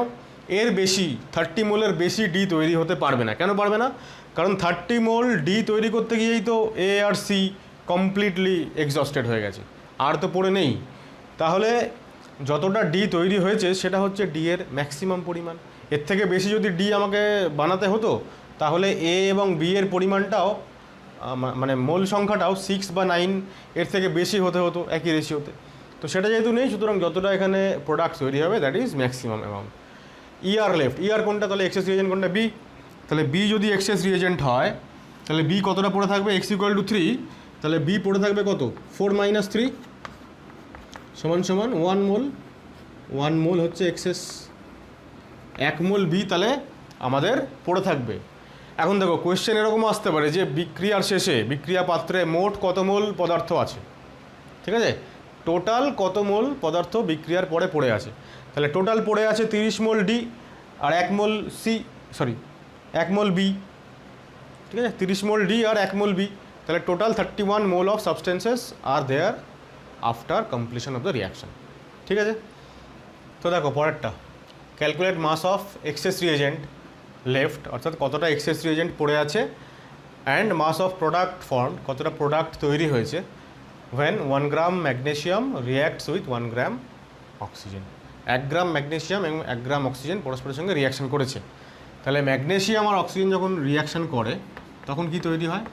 এর বেশি 30 মোলের বেশি ডি তৈরি হতে পারবে না। কেন পারবে না? কারণ 30 মোল ডি তৈরি করতে গিয়েই তো এ আর সি কমপ্লিটলি এক্সস্টেড হয়ে গেছে, আর তো পড়ে নেই। তাহলে যতটা ডি তৈরি হয়েছে সেটা হচ্ছে ডি এর ম্যাক্সিমাম পরিমাণ। এর থেকে বেশি যদি ডি আমাকে বানাতে হতো, তাহলে এ এবং বি এর পরিমাণটাও, মানে মোল সংখ্যাটাও 6 বা 9 এর থেকে বেশি হতে হতো একই রেশিওতে। তো সেটা যেহেতু নেই, সুতরাং যতটা এখানে প্রোডাক্ট তৈরি হবে দ্যাট ইজ ম্যাক্সিমাম অ্যামাউন্ট। ই আর লেফট, ই আর কোনটা? তাহলে এক্সেস রিয়েজেন্ট কোনটা? বি। তাহলে বি যদি এক্সেস রিয়েজেন্ট হয়, তাহলে বি কতটা পড়ে থাকবে? এক্স ইকুয়াল টু 3, তাহলে বি পড়ে থাকবে কত? 4 মাইনাস 3 সমান সমান 1 মোল। 1 মোল হচ্ছে এক্সেস, 1 মোল বি তাহলে আমাদের পড়ে থাকবে। এখন দেখো কোয়েশ্চেন এরকমও আসতে পারে যে বিক্রিয়ার শেষে বিক্রিয়া পাত্রে মোট কত মোল পদার্থ আছে, ঠিক আছে? টোটাল কত মোল পদার্থ বিক্রিয়ার পরে পড়ে আছে। তাহলে টোটাল পড়ে আছে 30 মোল ডি আর 1 mole C, sorry 1 mole B, ঠিক আছে, 30 মোল ডি আর 1 মোল বি। তাহলে total 31 mole of substances are there after completion of the reaction. ঠিক আছে, তো দেখো পরেরটা, calculate mass of excess reagent left, অর্থাৎ কতটা এক্সেস রিয়েজেন্ট পড়ে আছে, and mass of product form, কতটা প্রোডাক্ট তৈরি হয়েছে, when 1 gram magnesium reacts with 1 gram oxygen. 1 gram magnesium এবং 1 গ্রাম অক্সিজেন পরস্পরের সঙ্গে রিয়াকশন করেছে। তাহলে ম্যাগনেশিয়াম আর অক্সিজেন যখন রিয়াকশন করে তখন কি তৈরি হয়?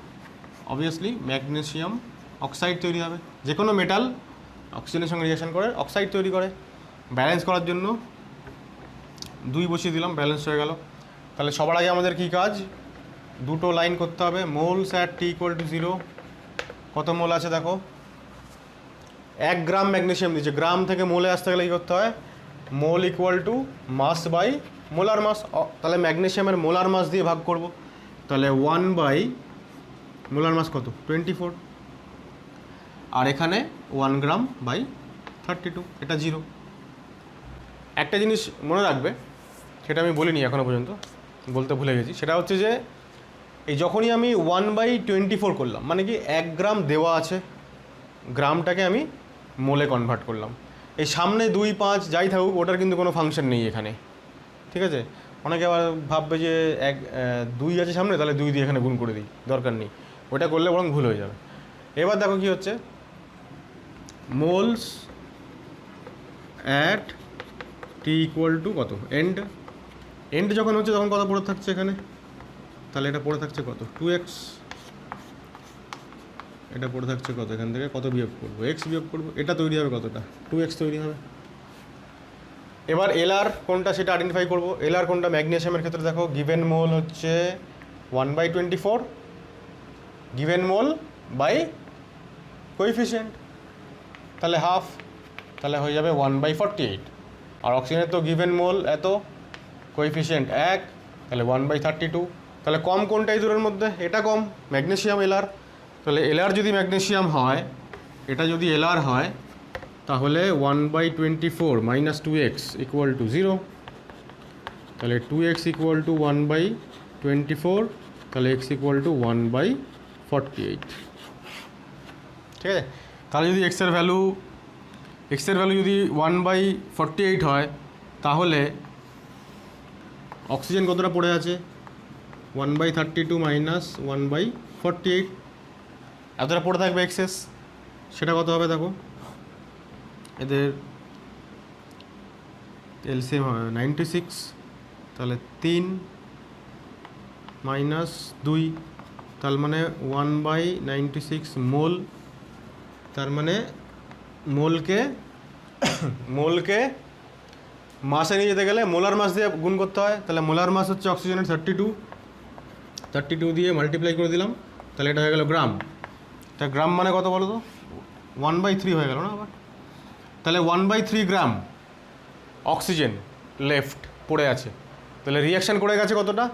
অবভিয়াসলি ম্যাগনেশিয়াম অক্সাইড তৈরি হবে। যে কোনো মেটাল অক্সিজেনের সঙ্গে রিয়াকশন করে অক্সাইড তৈরি করে। ব্যালেন্স করার জন্য 2 বসিয়ে দিলাম, ব্যালেন্স হয়ে গেল। তাহলে সবার আগে আমাদের কী কাজ, দুটো লাইন করতে হবে। Moles at T equal two 0, কত মোল আছে দেখো, 1 গ্রাম ম্যাগনেশিয়াম দিচ্ছে, গ্রাম থেকে মোলে আসতে গেলে কী করতে হয়, mole equal to mass by molar mass. তাহলে ম্যাগনেশিয়ামের মোলার মাস দিয়ে ভাগ করব, তাহলে 1 বাই মোলার মাস কত 24, আর এখানে 1 গ্রাম বাই 32, এটা 0। একটা জিনিস মনে রাখবে, সেটা আমি বলিনি এখনও পর্যন্ত, বলতে ভুলে গেছি, সেটা হচ্ছে যে এই যখনই আমি 1/24 করলাম, মানে কি 1 গ্রাম দেওয়া আছে, গ্রামটাকে আমি মোলে কনভার্ট করলাম। এই সামনে 2, 5 যাই থাকুক ওটার কিন্তু কোনো ফাংশন নেই এখানে, ঠিক আছে। অনেকে আবার ভাববে যে 2 আছে সামনে, তাহলে 2 দিয়ে এখানে গুণ করে দিই, দরকার নেই, ওটা করলে বরং ভুল হয়ে যাবে। এবার দেখো কি হচ্ছে, moles at T equal two কত, এন্ড, এন্ড যখন হচ্ছে তখন কত পড়ে থাকছে এখানে, তাহলে এটা পড়ে থাকছে কত 2x, এটা পড়ে থাকছে কত, এখান থেকে কত বিয়োগ করবো, x বিয়োগ করবো, এটা তৈরি হবে কতটা 2x তৈরি হবে। এবার এলআর কোনটা সেটা আইডেন্টিফাই করবো। এলআর কোনটা, ম্যাগনেশিয়ামের ক্ষেত্রে দেখো গিভেন মোল হচ্ছে 1/24, গিভেন মোল বাই কোএফিসিয়েন্ট, তাহলে হাফ, তাহলে হয়ে যাবে 1/48। আর অক্সিজেনের তো গিভেন মোল এত, কোএফিসিয়েন্ট 1, তাহলে 1/32। তাহলে কম কোনটা এই দুটোর মধ্যে, এটা কম, ম্যাগনেশিয়াম এলআর। তাহলে এলআর যদি ম্যাগনেশিয়াম হয়, এটা যদি এলআর হয়, তাহলে 1/24 মাইনাস 2x ইকুয়াল টু 0, তাহলে 2x ইকুয়াল টু 1/24, তাহলে x ইকুয়াল টু 1/48। ঠিক আছে, তাহলে যদি এক্সের ভ্যালু যদি 1/48 হয়, তাহলে অক্সিজেন কতটা পড়ে আছে 1/32 মাইনাস 1/48, এতটা পড়ে থাকবে এক্সেস। সেটা কত হবে দেখো, এদের এলসিএম হবে 96, তাহলে 3 মাইনাস 2, তার মানে 1/96 মোল। তার মানে মোলকে মাসে নিয়ে যেতে গেলে মোলার মাস দিয়ে গুণ করতে হয়। তাহলে মোলার মাস হচ্ছে অক্সিজেনের 32 দিয়ে মাল্টিপ্লাই করে দিলাম, তাহলে এটা হয়ে গেল গ্রাম। তা গ্রাম মানে কত বলো তো, 1/3 হয়ে গেল না আবার। তাহলে 1/3 গ্রাম অক্সিজেন লেফট পড়ে আছে। তাহলে রিয়াকশান করে গেছে কতটা,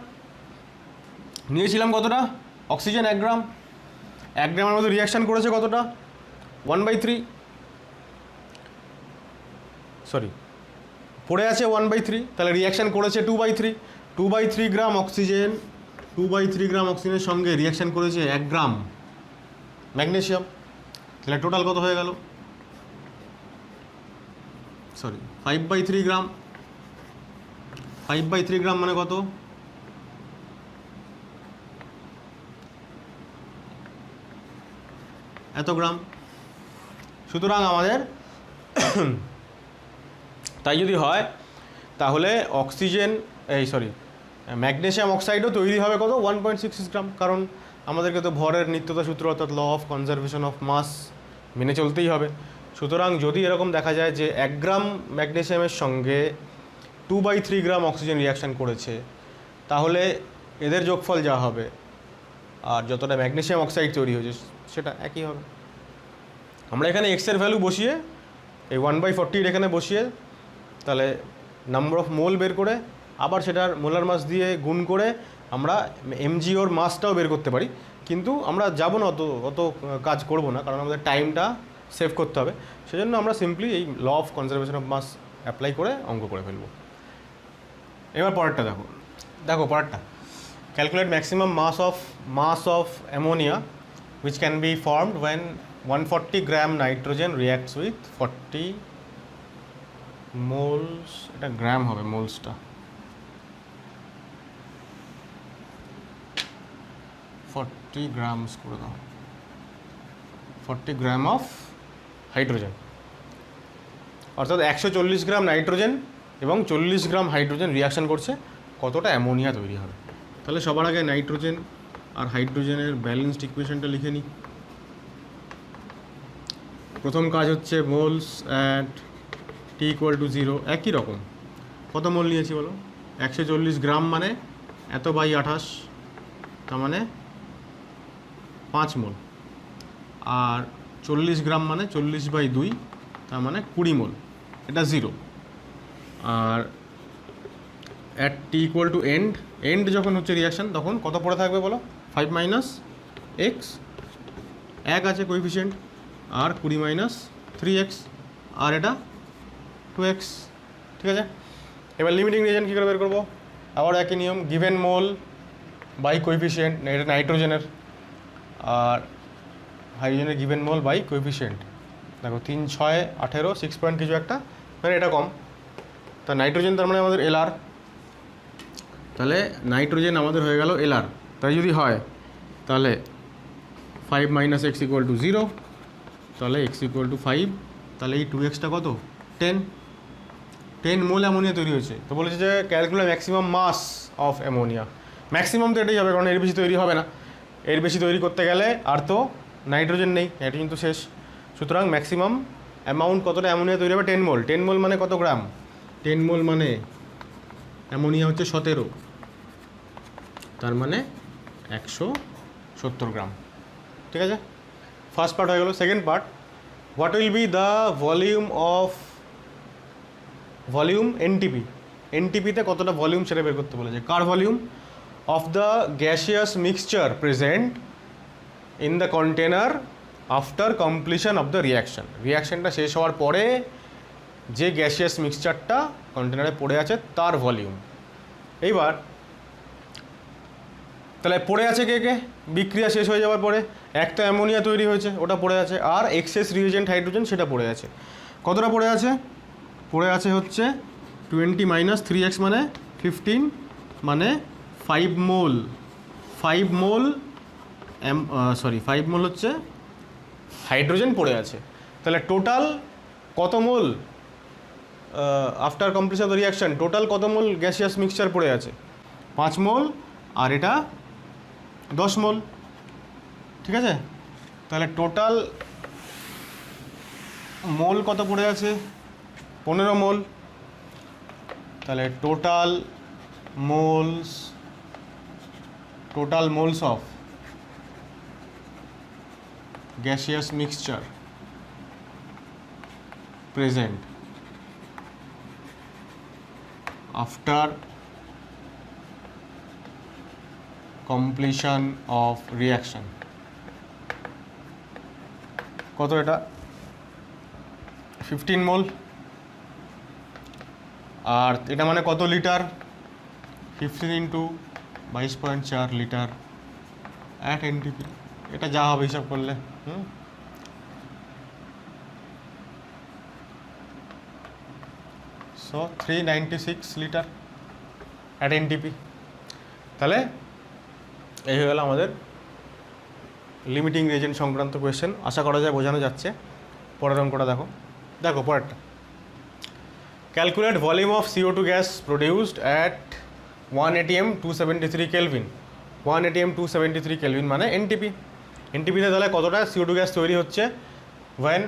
নিয়েছিলাম কতটা অক্সিজেন 1 গ্রাম, 1 গ্রামের মধ্যে রিয়াকশান করেছে কতটা 1/3, সরি পড়ে আছে 1/3, তাহলে রিয়াকশান করেছে 2/3 গ্রাম অক্সিজেন, 2/3 গ্রাম অক্সিজেনের সঙ্গে রিয়াকশান করেছে 1 গ্রাম ম্যাগনেশিয়াম। তাহলে টোটাল কত হয়ে গেল, সরি 5/3 গ্রাম, 5/3 গ্রাম মানে কত, এত গ্রাম। সুতরাং আমাদের তাই যদি হয় তাহলে অক্সিজেন ম্যাগনেশিয়াম অক্সাইডও তৈরি হবে কত 1.66 গ্রাম, কারণ আমাদেরকে তো ভরের নিত্যতা সূত্র অর্থাৎ law of conservation of mass মেনে চলতেই হবে। সুতরাং যদি এরকম দেখা যায় যে 1 গ্রাম ম্যাগনেশিয়ামের সঙ্গে 2/3 গ্রাম অক্সিজেন রিয়াকশান করেছে, তাহলে এদের যোগফল যা হবে আর যতটা ম্যাগনেশিয়াম অক্সাইড তৈরি হয়েছে সেটা একই হবে। আমরা এখানে এক্সের ভ্যালু বসিয়ে এই 1/40 এখানে বসিয়ে তাহলে নাম্বার অফ মোল বের করে আবার সেটার মোলার মাস দিয়ে গুণ করে আমরা এমজিওর মাসটাও বের করতে পারি, কিন্তু আমরা যাব না অত কাজ করব না, কারণ আমাদের টাইমটা সেভ করতে হবে, সেজন্য আমরা সিম্পলি এই law of conservation of mass apply করে অঙ্ক করে ফেলবো। এবার পরেরটা দেখো পরেরটা, calculate maximum mass of ammonia which can be formed when 140 gram nitrogen reacts with 40 moles, এটা গ্রাম হবে মোলসটা, 40 grams করে দাও, 40 গ্রাম অফ হাইড্রোজেন, অর্থাৎ 140 গ্রাম নাইট্রোজেন এবং 40 গ্রাম হাইড্রোজেন রিয়াকশন করছে, কতটা অ্যামোনিয়া তৈরি হবে। তাহলে সবার আগে নাইট্রোজেন আর হাইড্রোজেনের ব্যালেন্সড ইকুয়েশনটা লিখে নিই। প্রথম কাজ হচ্ছে moles at T equal two 0, একই রকম। কত মোল নিয়েছি বলো, 140 গ্রাম মানে এত বাই 28, তার মানে 5 মোল, আর 40 গ্রাম মানে 40/2, তার মানে 20 মোল, এটা 0। আর at T equal to end যখন হচ্ছে রিয়াকশান, তখন কত পড়ে থাকবে বলো, 5 মাইনাস এক্স, 1 আছে কোএফিসিয়েন্ট, আর 20 মাইনাস 3x, আর এটা 2x, ঠিক আছে। এবার লিমিটিং রিজিয়ন কী করে বের করবো, আবার একই নিয়ম, গিভেন মোল বাই কোএফিসিয়েন্ট, এটা নাইট্রোজেনের, আর হাইড্রোজেনের গিভেন মোল বাই কোএফিসিয়েন্ট। দেখো 3, 6, 18, 6 পয়েন্ট কিছু একটা, মানে এটা কম, তা নাইট্রোজেন তার মানে আমাদের এলআর, তাহলে নাইট্রোজেন আমাদের হয়ে গেল এলআর। তাই যদি হয় তাহলে 5 মাইনাস এক্স ইকুয়াল টু 0, তাহলে এক্স ইকুয়াল টু 5, তাহলে এই 2xটা কত, 10 মোল অ্যামোনিয়া তৈরি হয়েছে। তো বলেছে যে calculate maximum mass of ammonia, maximum তো এটাই হবে, কারণ এর বেশি তৈরি হবে না, এর বেশি তৈরি করতে গেলে আর তো নাইট্রোজেন নেই, নাইট্রোজেন তো শেষ, সুতরাং ম্যাক্সিমাম অ্যামাউন্ট কতটা অ্যামোনিয়া তৈরি হবে, 10 মোল। 10 মোল মানে কত গ্রাম, 10 মোল মানে অ্যামোনিয়া হচ্ছে 17, তার মানে 170 গ্রাম, ঠিক আছে। ফার্স্ট পার্ট হয়ে গেল। Second part, what will be the volume এনটিপিতে কতটা ভলিউম সেটা বের করতে বলেছে। কার volume, of the gaseous mixture present in the container after completion of the রিয়াকশানটা শেষ হওয়ার পরে যে গ্যাসিয়াস মিক্সচারটা কন্টেনারে পড়ে আছে তার ভলিউম। এইবার তাহলে পড়ে আছে কে কে, বিক্রিয়া শেষ হয়ে যাওয়ার পরে একটা অ্যামোনিয়া তৈরি হয়েছে, ওটা পড়ে আছে, আর এক্সেস রিয়েজেন্ট হাইড্রোজেন সেটা পড়ে আছে। কতটা পড়ে আছে, পড়ে আছে হচ্ছে 20 মাইনাস 3x মানে 15, মানে 5 মোল, 5 মোল হচ্ছে হাইড্রোজেন পড়ে আছে। তাহলে টোটাল কত mole after completion of the reaction, total কত মোল গ্যাসিয়াস মিক্সচার পড়ে আছে, 5 মোল, আর এটা 10 মোল, ঠিক আছে। তাহলে টোটাল মোল কত পড়ে আছে, 15 মোল। তাহলে total moles of gaseous mixture present after completion of reaction, কত এটা, 15 মোল। আর এটা মানে কত litre, 15 into 22.4 litre at NTP, এটা যা হবে হিসাব করলে, সো 396 লিটার অ্যাট এনটিপি। তাহলে এই হয়ে গেল আমাদের লিমিটিং রিয়েজেন্ট সংক্রান্ত কোয়েশ্চেন। আশা করা যায় বোঝানো যাচ্ছে। পরের অঙ্কটা দেখো পরেরটা, calculate volume of CO2 gas produced at 1 atm 273 kelvin. 1 atm 273 kelvin মানে এনটিপিতে তাহলে কতটা CO2 গ্যাস তৈরি হচ্ছে, when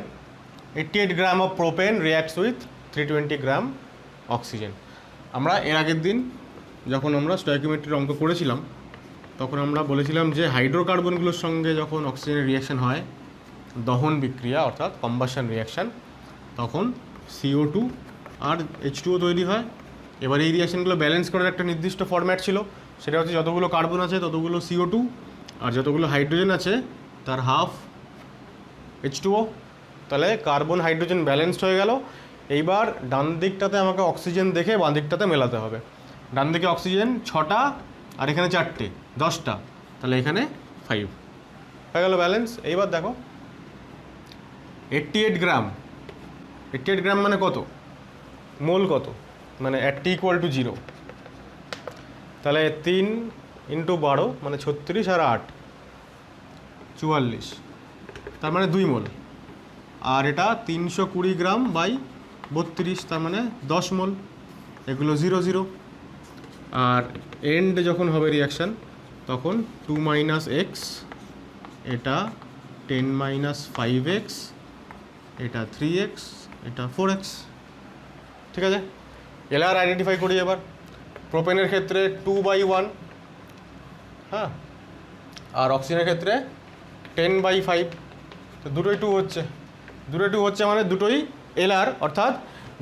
88 gram of propane reacts with 320 gram oxygen. আমরা এর আগের দিন যখন আমরা স্টয়কিওমেট্রির অঙ্ক করেছিলাম তখন আমরা বলেছিলাম যে হাইড্রোকার্বনগুলোর সঙ্গে যখন অক্সিজেনের রিয়াকশান হয়, দহন বিক্রিয়া অর্থাৎ কম্বাশন রিয়াকশান, তখন CO2 আর H2O তৈরি হয়। এবার এই রিয়াকশানগুলো ব্যালেন্স করার একটা নির্দিষ্ট ফরম্যাট ছিল, সেটা হচ্ছে যতগুলো কার্বন আছে ততগুলো CO2, আর যতগুলো হাইড্রোজেন আছে তার হাফ H2O। তাহলে কার্বন হাইড্রোজেন ব্যালেন্সড হয়ে গেল। এইবার ডান দিকটাতে আমাকে অক্সিজেন দেখে বাঁ দিকটাতে মেলাতে হবে। ডান দিকে অক্সিজেন 6টা আর এখানে 4টে, 10টা, তাহলে এখানে 5 হয়ে গেল ব্যালেন্স। এইবার দেখো 88 গ্রাম, 88 গ্রাম মানে কত, মোল কত, মানে at t = 0, তাহলে 3 × 12 মানে 36 আর 8 44, তার মানে 2 মোল। আর এটা 320 গ্রাম বাই 32, তার মানে 10 মোল। এগুলো 0 0। আর এন্ড যখন হবে রিয়াকশান তখন 2 - x, এটা 10 - 5x, এটা 3x, এটা 4x। ঠিক আছে, এলআর আইডেন্টিফাই করি এবার। প্রোপেনের ক্ষেত্রে 2/1, হ্যাঁ, আর অক্সিজেনের ক্ষেত্রে 10/5, তো দুটোই 2 হচ্ছে। দুটোই 2 হচ্ছে মানে দুটোই এলআর, অর্থাৎ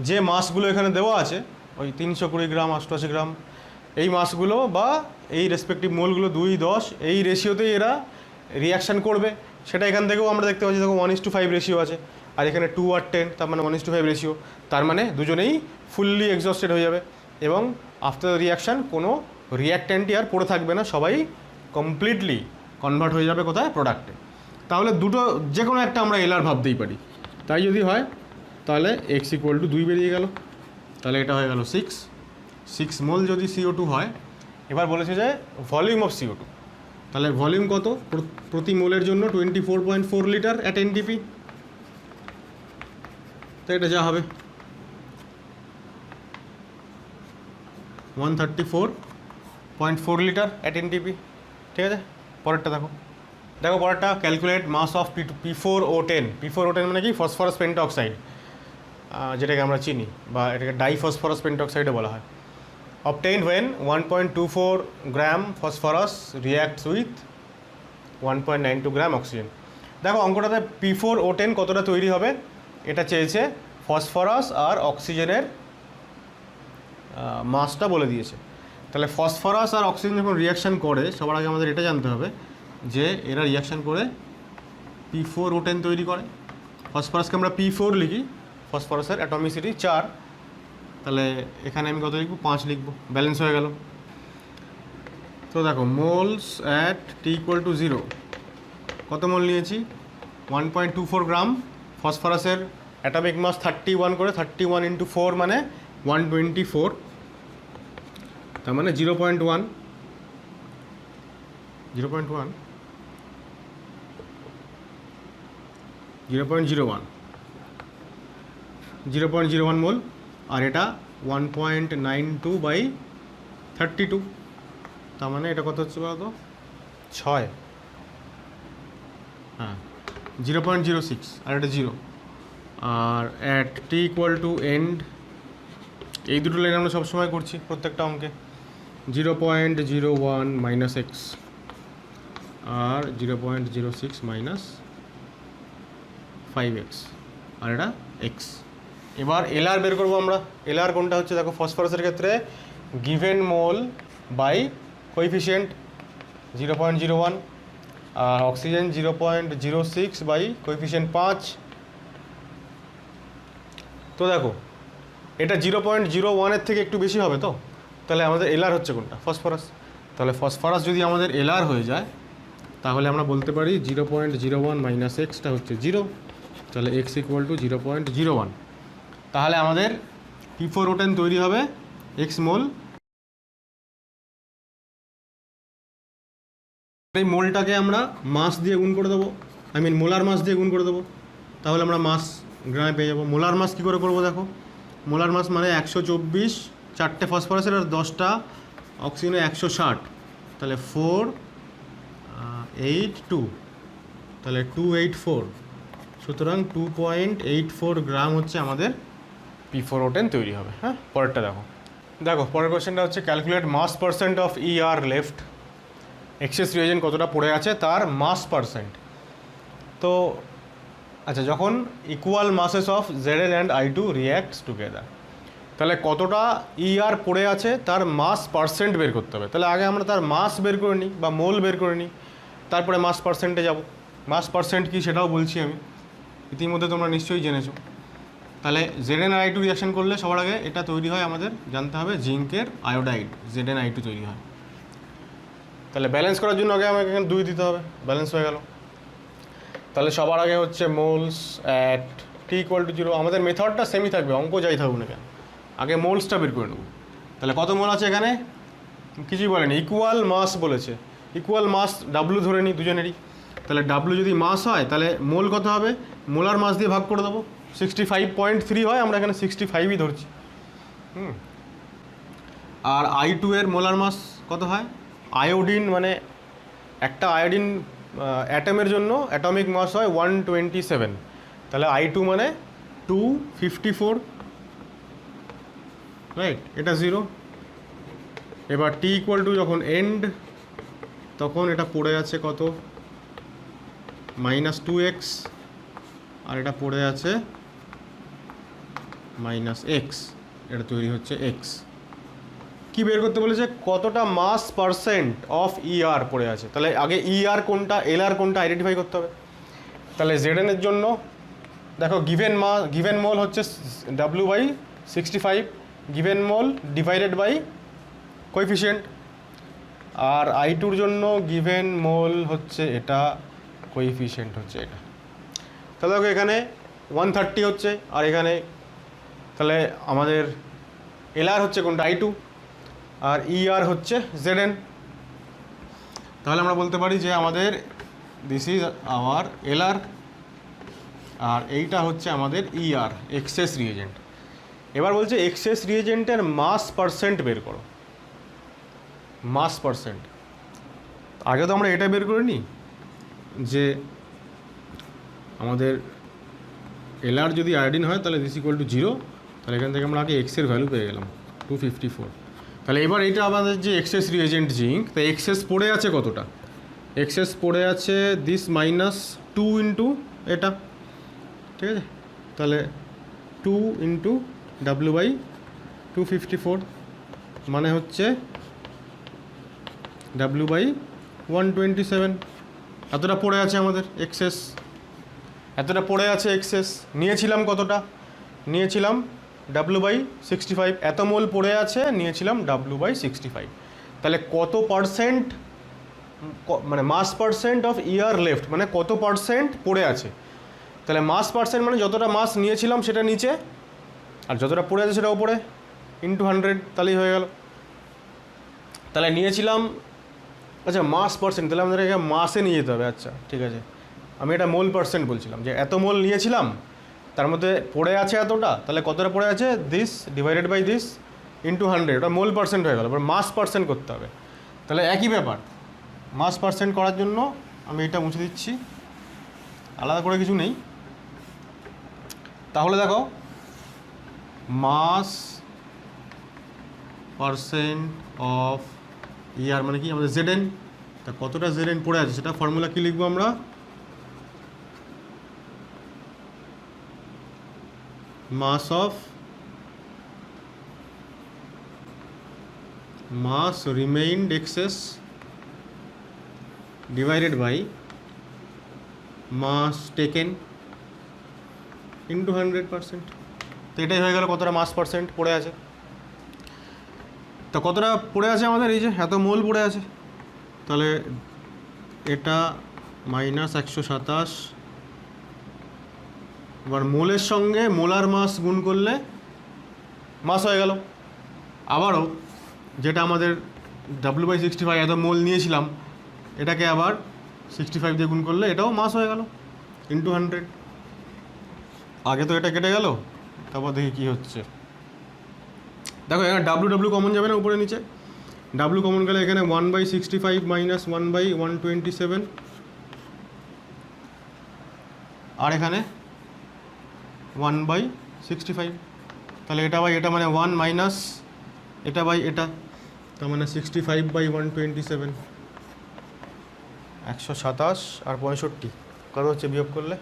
যে মাসগুলো এখানে দেওয়া আছে ওই 320 গ্রাম, 88 গ্রাম, এই মাসগুলো বা এই রেসপেক্টিভ মোলগুলো 2, 10 এই রেশিওতেই এরা রিয়াকশান করবে। সেটা এখান থেকেও আমরা দেখতে পাচ্ছি, দেখো 1:5 রেশিও আছে, আর এখানে 2 আর 10, তার মানে 1:5 রেশিও। তার মানে দুজনেই ফুললি এক্সস্টেড হয়ে যাবে এবং আফটার রিয়াকশান কোনো রিয়াক্ট্যান্টই আর পড়ে থাকবে না, সবাই কমপ্লিটলি কনভার্ট হয়ে যাবে কোথায়, প্রোডাক্টে। তাহলে দুটো যে কোনো একটা আমরা এলআর ভাবতেই পারি। তাই যদি হয় তাহলে x = 2 বেরিয়ে গেল, তাহলে এটা হয়ে গেল 6 মোল যদি CO2 হয়। এবার বলেছে যে ভলিউম অফ CO2, তাহলে ভলিউম কত প্রতি মোলের জন্য 24.4 লিটার অ্যাট NTP, তো এটা যা হবে 134.4 লিটার অ্যাট NTP। ঠিক আছে, পরেরটা দেখো। পরেরটা calculate mass of P4O10। P4O10 মানে কি, ফসফরাস পেন্টঅক্সাইড, যেটাকে আমরা চিনি, বা এটাকে ডাইফসফরাস পেন্টঅক্সাইডও বলা হয়। obtained when 1.24 gram phosphorus reacts with 1.92 gram oxygen. দেখো অঙ্কটাতে P4O10 কতটা তৈরি হবে এটা চেয়েছে, ফসফরাস আর অক্সিজেনের মাসটা বলে দিয়েছে। তাহলে ফসফরাস আর অক্সিজেন যখন রিয়াকশান করে, সবার আগে আমাদের এটা জানতে হবে যে এরা রিয়াকশান করে P4O10 তৈরি করে। ফসফরাসকে আমরা P4 লিখি, ফসফরাসের অ্যাটমিসিটি 4, তাহলে এখানে আমি কত লিখব, 5 লিখব, ব্যালেন্স হয়ে গেল। তো দেখো মোলস অ্যাট t = 0, কত মোল নিয়েছি, 1.24 গ্রাম। ফসফরাসের অ্যাটমিক মাস 31 করে, 31 × 4 মানে 124, তার মানে 0.1, 0.01 মোল। আর এটা 1.92/32, তার মানে এটা কত হচ্ছে বলতো, 6, হ্যাঁ 0.06, আর এটা 0। আর অ্যাট t = এন্ড, এই দুটো লাইন আমরা সবসময় করছি প্রত্যেকটা অঙ্কে, 0.01 - x আর 0.06 - 5x, আর এটা x। এবার এলআর বের করবো আমরা। এলআর কোনটা হচ্ছে, দেখো ফসফরাসের ক্ষেত্রে গিভেন মোল বাই কোএফিসিয়েন্ট 0.01, আর অক্সিজেন 0.06 বাই কোএফিসিয়েন্ট 5। তো দেখো এটা 0.01-এর থেকে একটু বেশি হবে, তো তাহলে আমাদের এলআর হচ্ছে কোনটা, ফসফরাস। তাহলে ফসফরাস যদি আমাদের এলআর হয়ে যায় তাহলে আমরা বলতে পারি 0.01 - x টা হচ্ছে 0, তাহলে x = 0.01। তাহলে আমাদের P4O10 তৈরি হবে x মোল। এই মোলটাকে আমরা মাস দিয়ে গুণ করে দেবো, মোলার মাস দিয়ে গুণ করে দেবো, তাহলে আমরা মাস গ্রামে পেয়ে যাবো। মোলার মাস কী করে করবো, দেখো মোলার মাস মানে 124, 4টে ফসফরাসের আর 10টা অক্সিজেনের 160, তাহলে 482, তাহলে 284, সুতরাং 2.84 গ্রাম হচ্ছে আমাদের P4O10 তৈরি হবে। হ্যাঁ, পরেরটা দেখো পরের কোয়েশ্চেনটা হচ্ছে calculate mass percent of ER left. Excess reagent কতটা পড়ে আছে তার মাস পার্সেন্ট। তো আচ্ছা, যখন equal masses of Zl and I2 reacts together, তাহলে কতটা ER পড়ে আছে তার মাস পার্সেন্ট বের করতে হবে। তাহলে আগে আমরা তার মাস বের করে নিই বা মোল বের করে নিই, তারপরে মাস পার্সেন্টে যাব। মাস পার্সেন্ট কি সেটাও বলছি আমি। ইতিমধ্যে তোমরা নিশ্চয়ই জেনেছো। তাহলে ZnI2 রিয়াকশন করলে সবার আগে এটা তৈরি হয় আমাদের জানতে হবে জিঙ্কের আয়োডাইড ZnI2 তৈরি হয়। তাহলে ব্যালেন্স করার জন্য আগে আমাকে এখানে 2 দিতে হবে, ব্যালেন্স হয়ে গেল। তাহলে সবার আগে হচ্ছে মোলস অ্যাট T=0। আমাদের মেথডটা সেমই থাকবে, অঙ্ক যাই থাকুক না কেন, আগে মোলসটা বের করে নেব। তাহলে কত মোল আছে এখানে? কিছুই বলেনি, ইকুয়াল মাস বলেছে। ইকুয়াল মাস ডাব্লু ধরে নিই দুজনেরই। তাহলে ডাব্লু যদি মাস হয় তাহলে মোল কত হবে? মোলার মাস দিয়ে ভাগ করে দেবো। 65.3 হয়, আমরা এখানে 65ই ধরছি। আর I2 এর মোলার মাস কত হয়? আয়োডিন মানে একটা আয়োডিন অ্যাটমের জন্য অ্যাটমিক মাস হয় 127। তাহলে I2 মানে 254, রাইট? এটা 0। এবার T= যখন এন্ড, তখন এটা পড়ে আছে কত? -2x, আর এটা পড়ে আছে -x, এটা তৈরি হচ্ছে x। কি বের করতে বলেছে? কতটা মাস পার্সেন্ট অফ ER পড়ে আছে। তাহলে আগে ER কোনটা, LR কোনটা আইডেন্টিফাই করতে হবে। তাহলে Zn এর জন্য দেখো গিভেন মোল হচ্ছে W/65, given mole divided by coefficient. আর I2-র জন্য গিভেন মোল হচ্ছে এটা, কোএফিসিয়েন্ট হচ্ছে এটা। তাহলে দেখো এখানে 130 হচ্ছে, আর এখানে তাহলে আমাদের LR হচ্ছে কোনটা? I2, আর ER হচ্ছে Zn। তাহলে আমরা বলতে পারি যে আমাদের দিস ইজ আওয়ার LR, আর এইটা হচ্ছে আমাদের ER, এক্সেস রিয়েজেন্ট। এবার বলছে এক্সেস রিয়েজেন্টের মাস পার্সেন্ট বের করো। মাস পার্সেন্ট আগে তো আমরা এটা বের করে নিই যে আমাদের LR যদি আয়োডিন হয় তাহলে this=0। তাহলে এখান থেকে আমরা আগে এক্সের ভ্যালু পেয়ে গেলাম 254। তাহলে এবার এটা আমাদের যে এক্সেস রিয়েজেন্ট জিঙ্ক, তাই এক্সেস পড়ে আছে কতটা? এক্সেস পড়ে আছে দিস -2 ইন্টু এটা, ঠিক আছে? তাহলে 2 ইন্টু W/254 মানে হচ্ছে W/127। এতটা পড়ে আছে আমাদের এক্সেস, এতটা পড়ে আছে এক্সেস। নিয়েছিলাম কতটা? নিয়েছিলাম W/65। এত মোল পড়ে আছে, নিয়েছিলাম W/65। তাহলে কত পার্সেন্ট, মানে মাস পার্সেন্ট অফ ER লেফট, মানে কত পার্সেন্ট পড়ে আছে। তাহলে মাস পার্সেন্ট মানে যতটা মাস নিয়েছিলাম সেটা নিচে, আর যতটা পড়ে আছে সেটা উপরে, ইন্টু 100, তাহলেই হয়ে গেল। তাহলে নিয়েছিলাম, আচ্ছা মাস পার্সেন্ট, তাহলে আমাদের এখানে মাসে নিয়ে যেতে হবে। আচ্ছা ঠিক আছে, আমি এটা মোল পার্সেন্ট বলছিলাম, যে এত মোল নিয়েছিলাম তার মধ্যে পড়ে আছে এতটা, তাহলে কতটা পড়ে আছে? This divided by this into 100, ওটা মোল পার্সেন্ট হয়ে গেল। এবার মাস পার্সেন্ট করতে হবে। তাহলে একই ব্যাপার, মাস পার্সেন্ট করার জন্য আমি এটা মুছে দিচ্ছি, আলাদা করে কিছু নেই। তাহলে দেখো মাস পার্সেন্ট অফ ER মানে কি? আমাদের Zn। তা কতটা Zn পড়ে আছে সেটা ফর্মুলা কি লিখবো আমরা? Mass of mass remained excess divided by mass taken into 100%। তো এটাই হয়ে গেল কতটা মাস পার্সেন্ট পড়ে আছে। তা কতটা পড়ে আছে আমাদের? এই যে এত মোল পড়ে আছে, তাহলে এটা -127। এবার মোলের সঙ্গে মোলার মাস গুণ করলে মাস হয়ে গেল। আবারও যেটা আমাদের W/65 এত মোল নিয়েছিলাম, এটাকে আবার 65 দিয়ে গুণ করলে এটাও মাস হয়ে গেল ইন্টু 100। আগে তো এটা কেটে গেল, তারপর দেখি কী হচ্ছে। দেখো এখানে W কমন যাবে না উপরে নিচে? W কমন গেলে এখানে 1/65 মাইনাস 1/127, আর এখানে 1/65। তাহলে এটা বাই এটা মানে 1 মাইনাস এটা বাই এটা, তার মানে 65/127, 127 আর 65 কত হচ্ছে বিয়োগ করলে?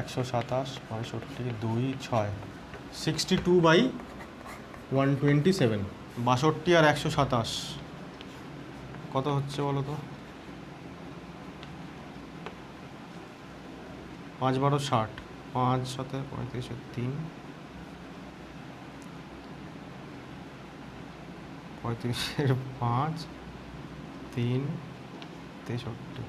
127, 65, 2, 6, 62/127। 62 আর 127 কত হচ্ছে বলো তো? 5 12 60, 5 7 35 3, 35 5 3 63।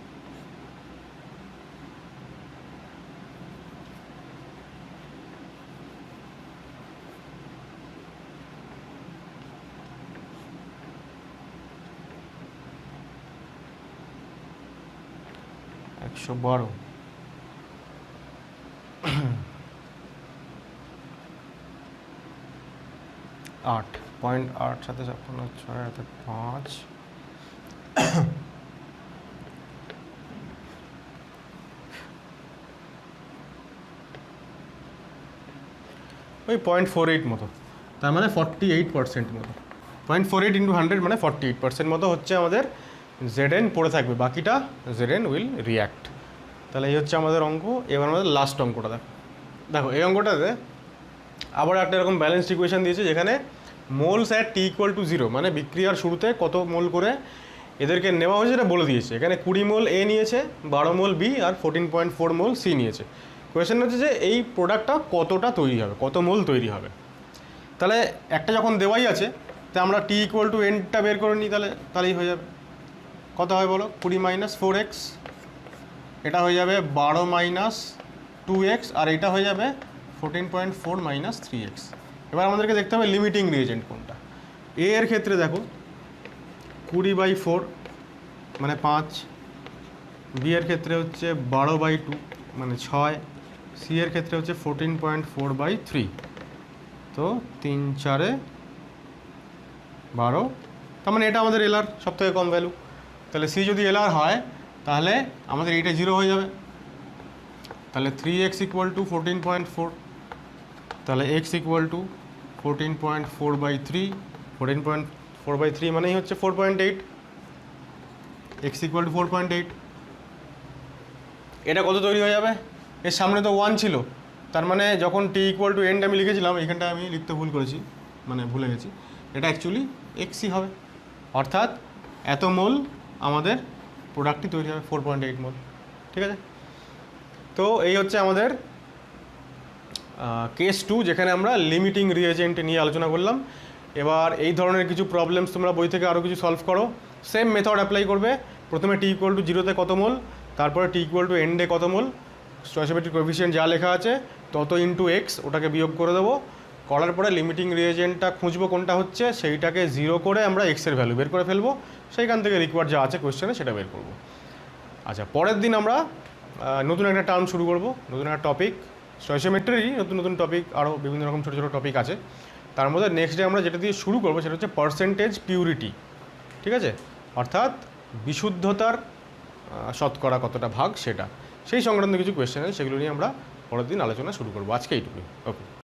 একশো 12, 8.8 সাথে 56 হাতে 5, ওই 0.48 মতো, তার মানে 48% মতো। 0.48 ইন্টু 100 মানে 48% মতো হচ্ছে আমাদের Zn পড়ে থাকবে, বাকিটা Zn উইল রিয়াক্ট। তাহলে এই হচ্ছে আমাদের অঙ্ক। এবার আমাদের লাস্ট অঙ্কটা দেখো এই অঙ্কটাতে আবার একটা এরকম ব্যালেন্সড ইকুয়েশন দিয়েছে, যেখানে moles at T equal two 0, মানে বিক্রিয়ার শুরুতে কত মোল করে এদেরকে নেওয়া হয়েছে এটা বলে দিয়েছে। এখানে 20 মোল এ নিয়েছে, 12 মোল বি, আর 14.4 মোল সি নিয়েছে। কোয়েশ্চেন হচ্ছে যে এই প্রোডাক্টটা কতটা তৈরি হবে, কত মোল তৈরি হবে। তাহলে একটা যখন দেওয়াই আছে, তাই আমরা টি ইকুয়াল টু এনটা বের করে নিই, তাহলেই হয়ে যাবে। কত হয় বলো? 20 - 4x, এটা হয়ে যাবে 12 - 2x, আর এটা হয়ে যাবে 14.4 - 3x। এবার আমাদেরকে দেখতে হবে লিমিটিং রিয়েজেন্ট কোনটা। এ এর ক্ষেত্রে দেখো 20/4 মানে 5, বি এর ক্ষেত্রে হচ্ছে 12/2 মানে 6, সি এর ক্ষেত্রে হচ্ছে 14.4/3, তো 3 4 12, তার মানে এটা আমাদের এলআর সব থেকে কম ভ্যালু। তাহলে সি যদি এলআর হয় তাহলে আমাদের এইটা 0 হয়ে যাবে। তাহলে 3x = 14.4, তাহলে x = 14.4/3, 14.4/3 মানেই হচ্ছে 4.8, x = 4.8। এটা কত তৈরি হয়ে যাবে? এর সামনে তো 1 ছিল, তার মানে যখন t = end আমি লিখেছিলাম, এখানটা আমি লিখতে ভুল করেছি, মানে ভুলে গেছি, এটা অ্যাকচুয়ালি xই হবে। অর্থাৎ এত মোল আমাদের প্রোডাক্টটি তৈরি হবে, 4.8 মোল। ঠিক আছে, তো এই হচ্ছে আমাদের কেস 2, যেখানে আমরা লিমিটিং রিয়েজেন্ট নিয়ে আলোচনা করলাম। এবার এই ধরনের কিছু প্রবলেমস তোমরা বই থেকে আরও কিছু সলভ করো, সেম মেথড অ্যাপ্লাই করবে। প্রথমে টি ইকুয়াল টু 0-তে কত মোল, তারপরে টি ইকুয়াল টু এন্ডে কত মোল, স্টয়চিওমেট্রিক কোএফিসিয়েন্ট যা লেখা আছে তত ইন্টু এক্স, ওটাকে বিয়োগ করে দেবো। করার পরে লিমিটিং রিয়েজেন্টটা খুঁজবো কোনটা হচ্ছে, সেইটাকে 0 করে আমরা এক্সের ভ্যালু বের করে ফেলবো, সেইখান থেকে রিকোয়ার্ড যা আছে কোয়েশ্চেনে সেটা বের করবো। আচ্ছা, পরের দিন আমরা নতুন একটা টার্ম শুরু করব, নতুন একটা টপিক, স্টয়চিওমেট্রিরই নতুন নতুন টপিক, আরও বিভিন্ন রকম ছোটো ছোটো টপিক আছে। তার মধ্যে নেক্সট ডে আমরা যেটা দিয়ে শুরু করবো সেটা হচ্ছে পার্সেন্টেজ পিউরিটি। ঠিক আছে, অর্থাৎ বিশুদ্ধতার শতকরা কতটা ভাগ, সেটা সেই সংক্রান্ত কিছু কোয়েশ্চেন আছে, সেগুলো নিয়ে আমরা পরের দিন আলোচনা শুরু করবো। আজকে এইটুকুই, ওকে।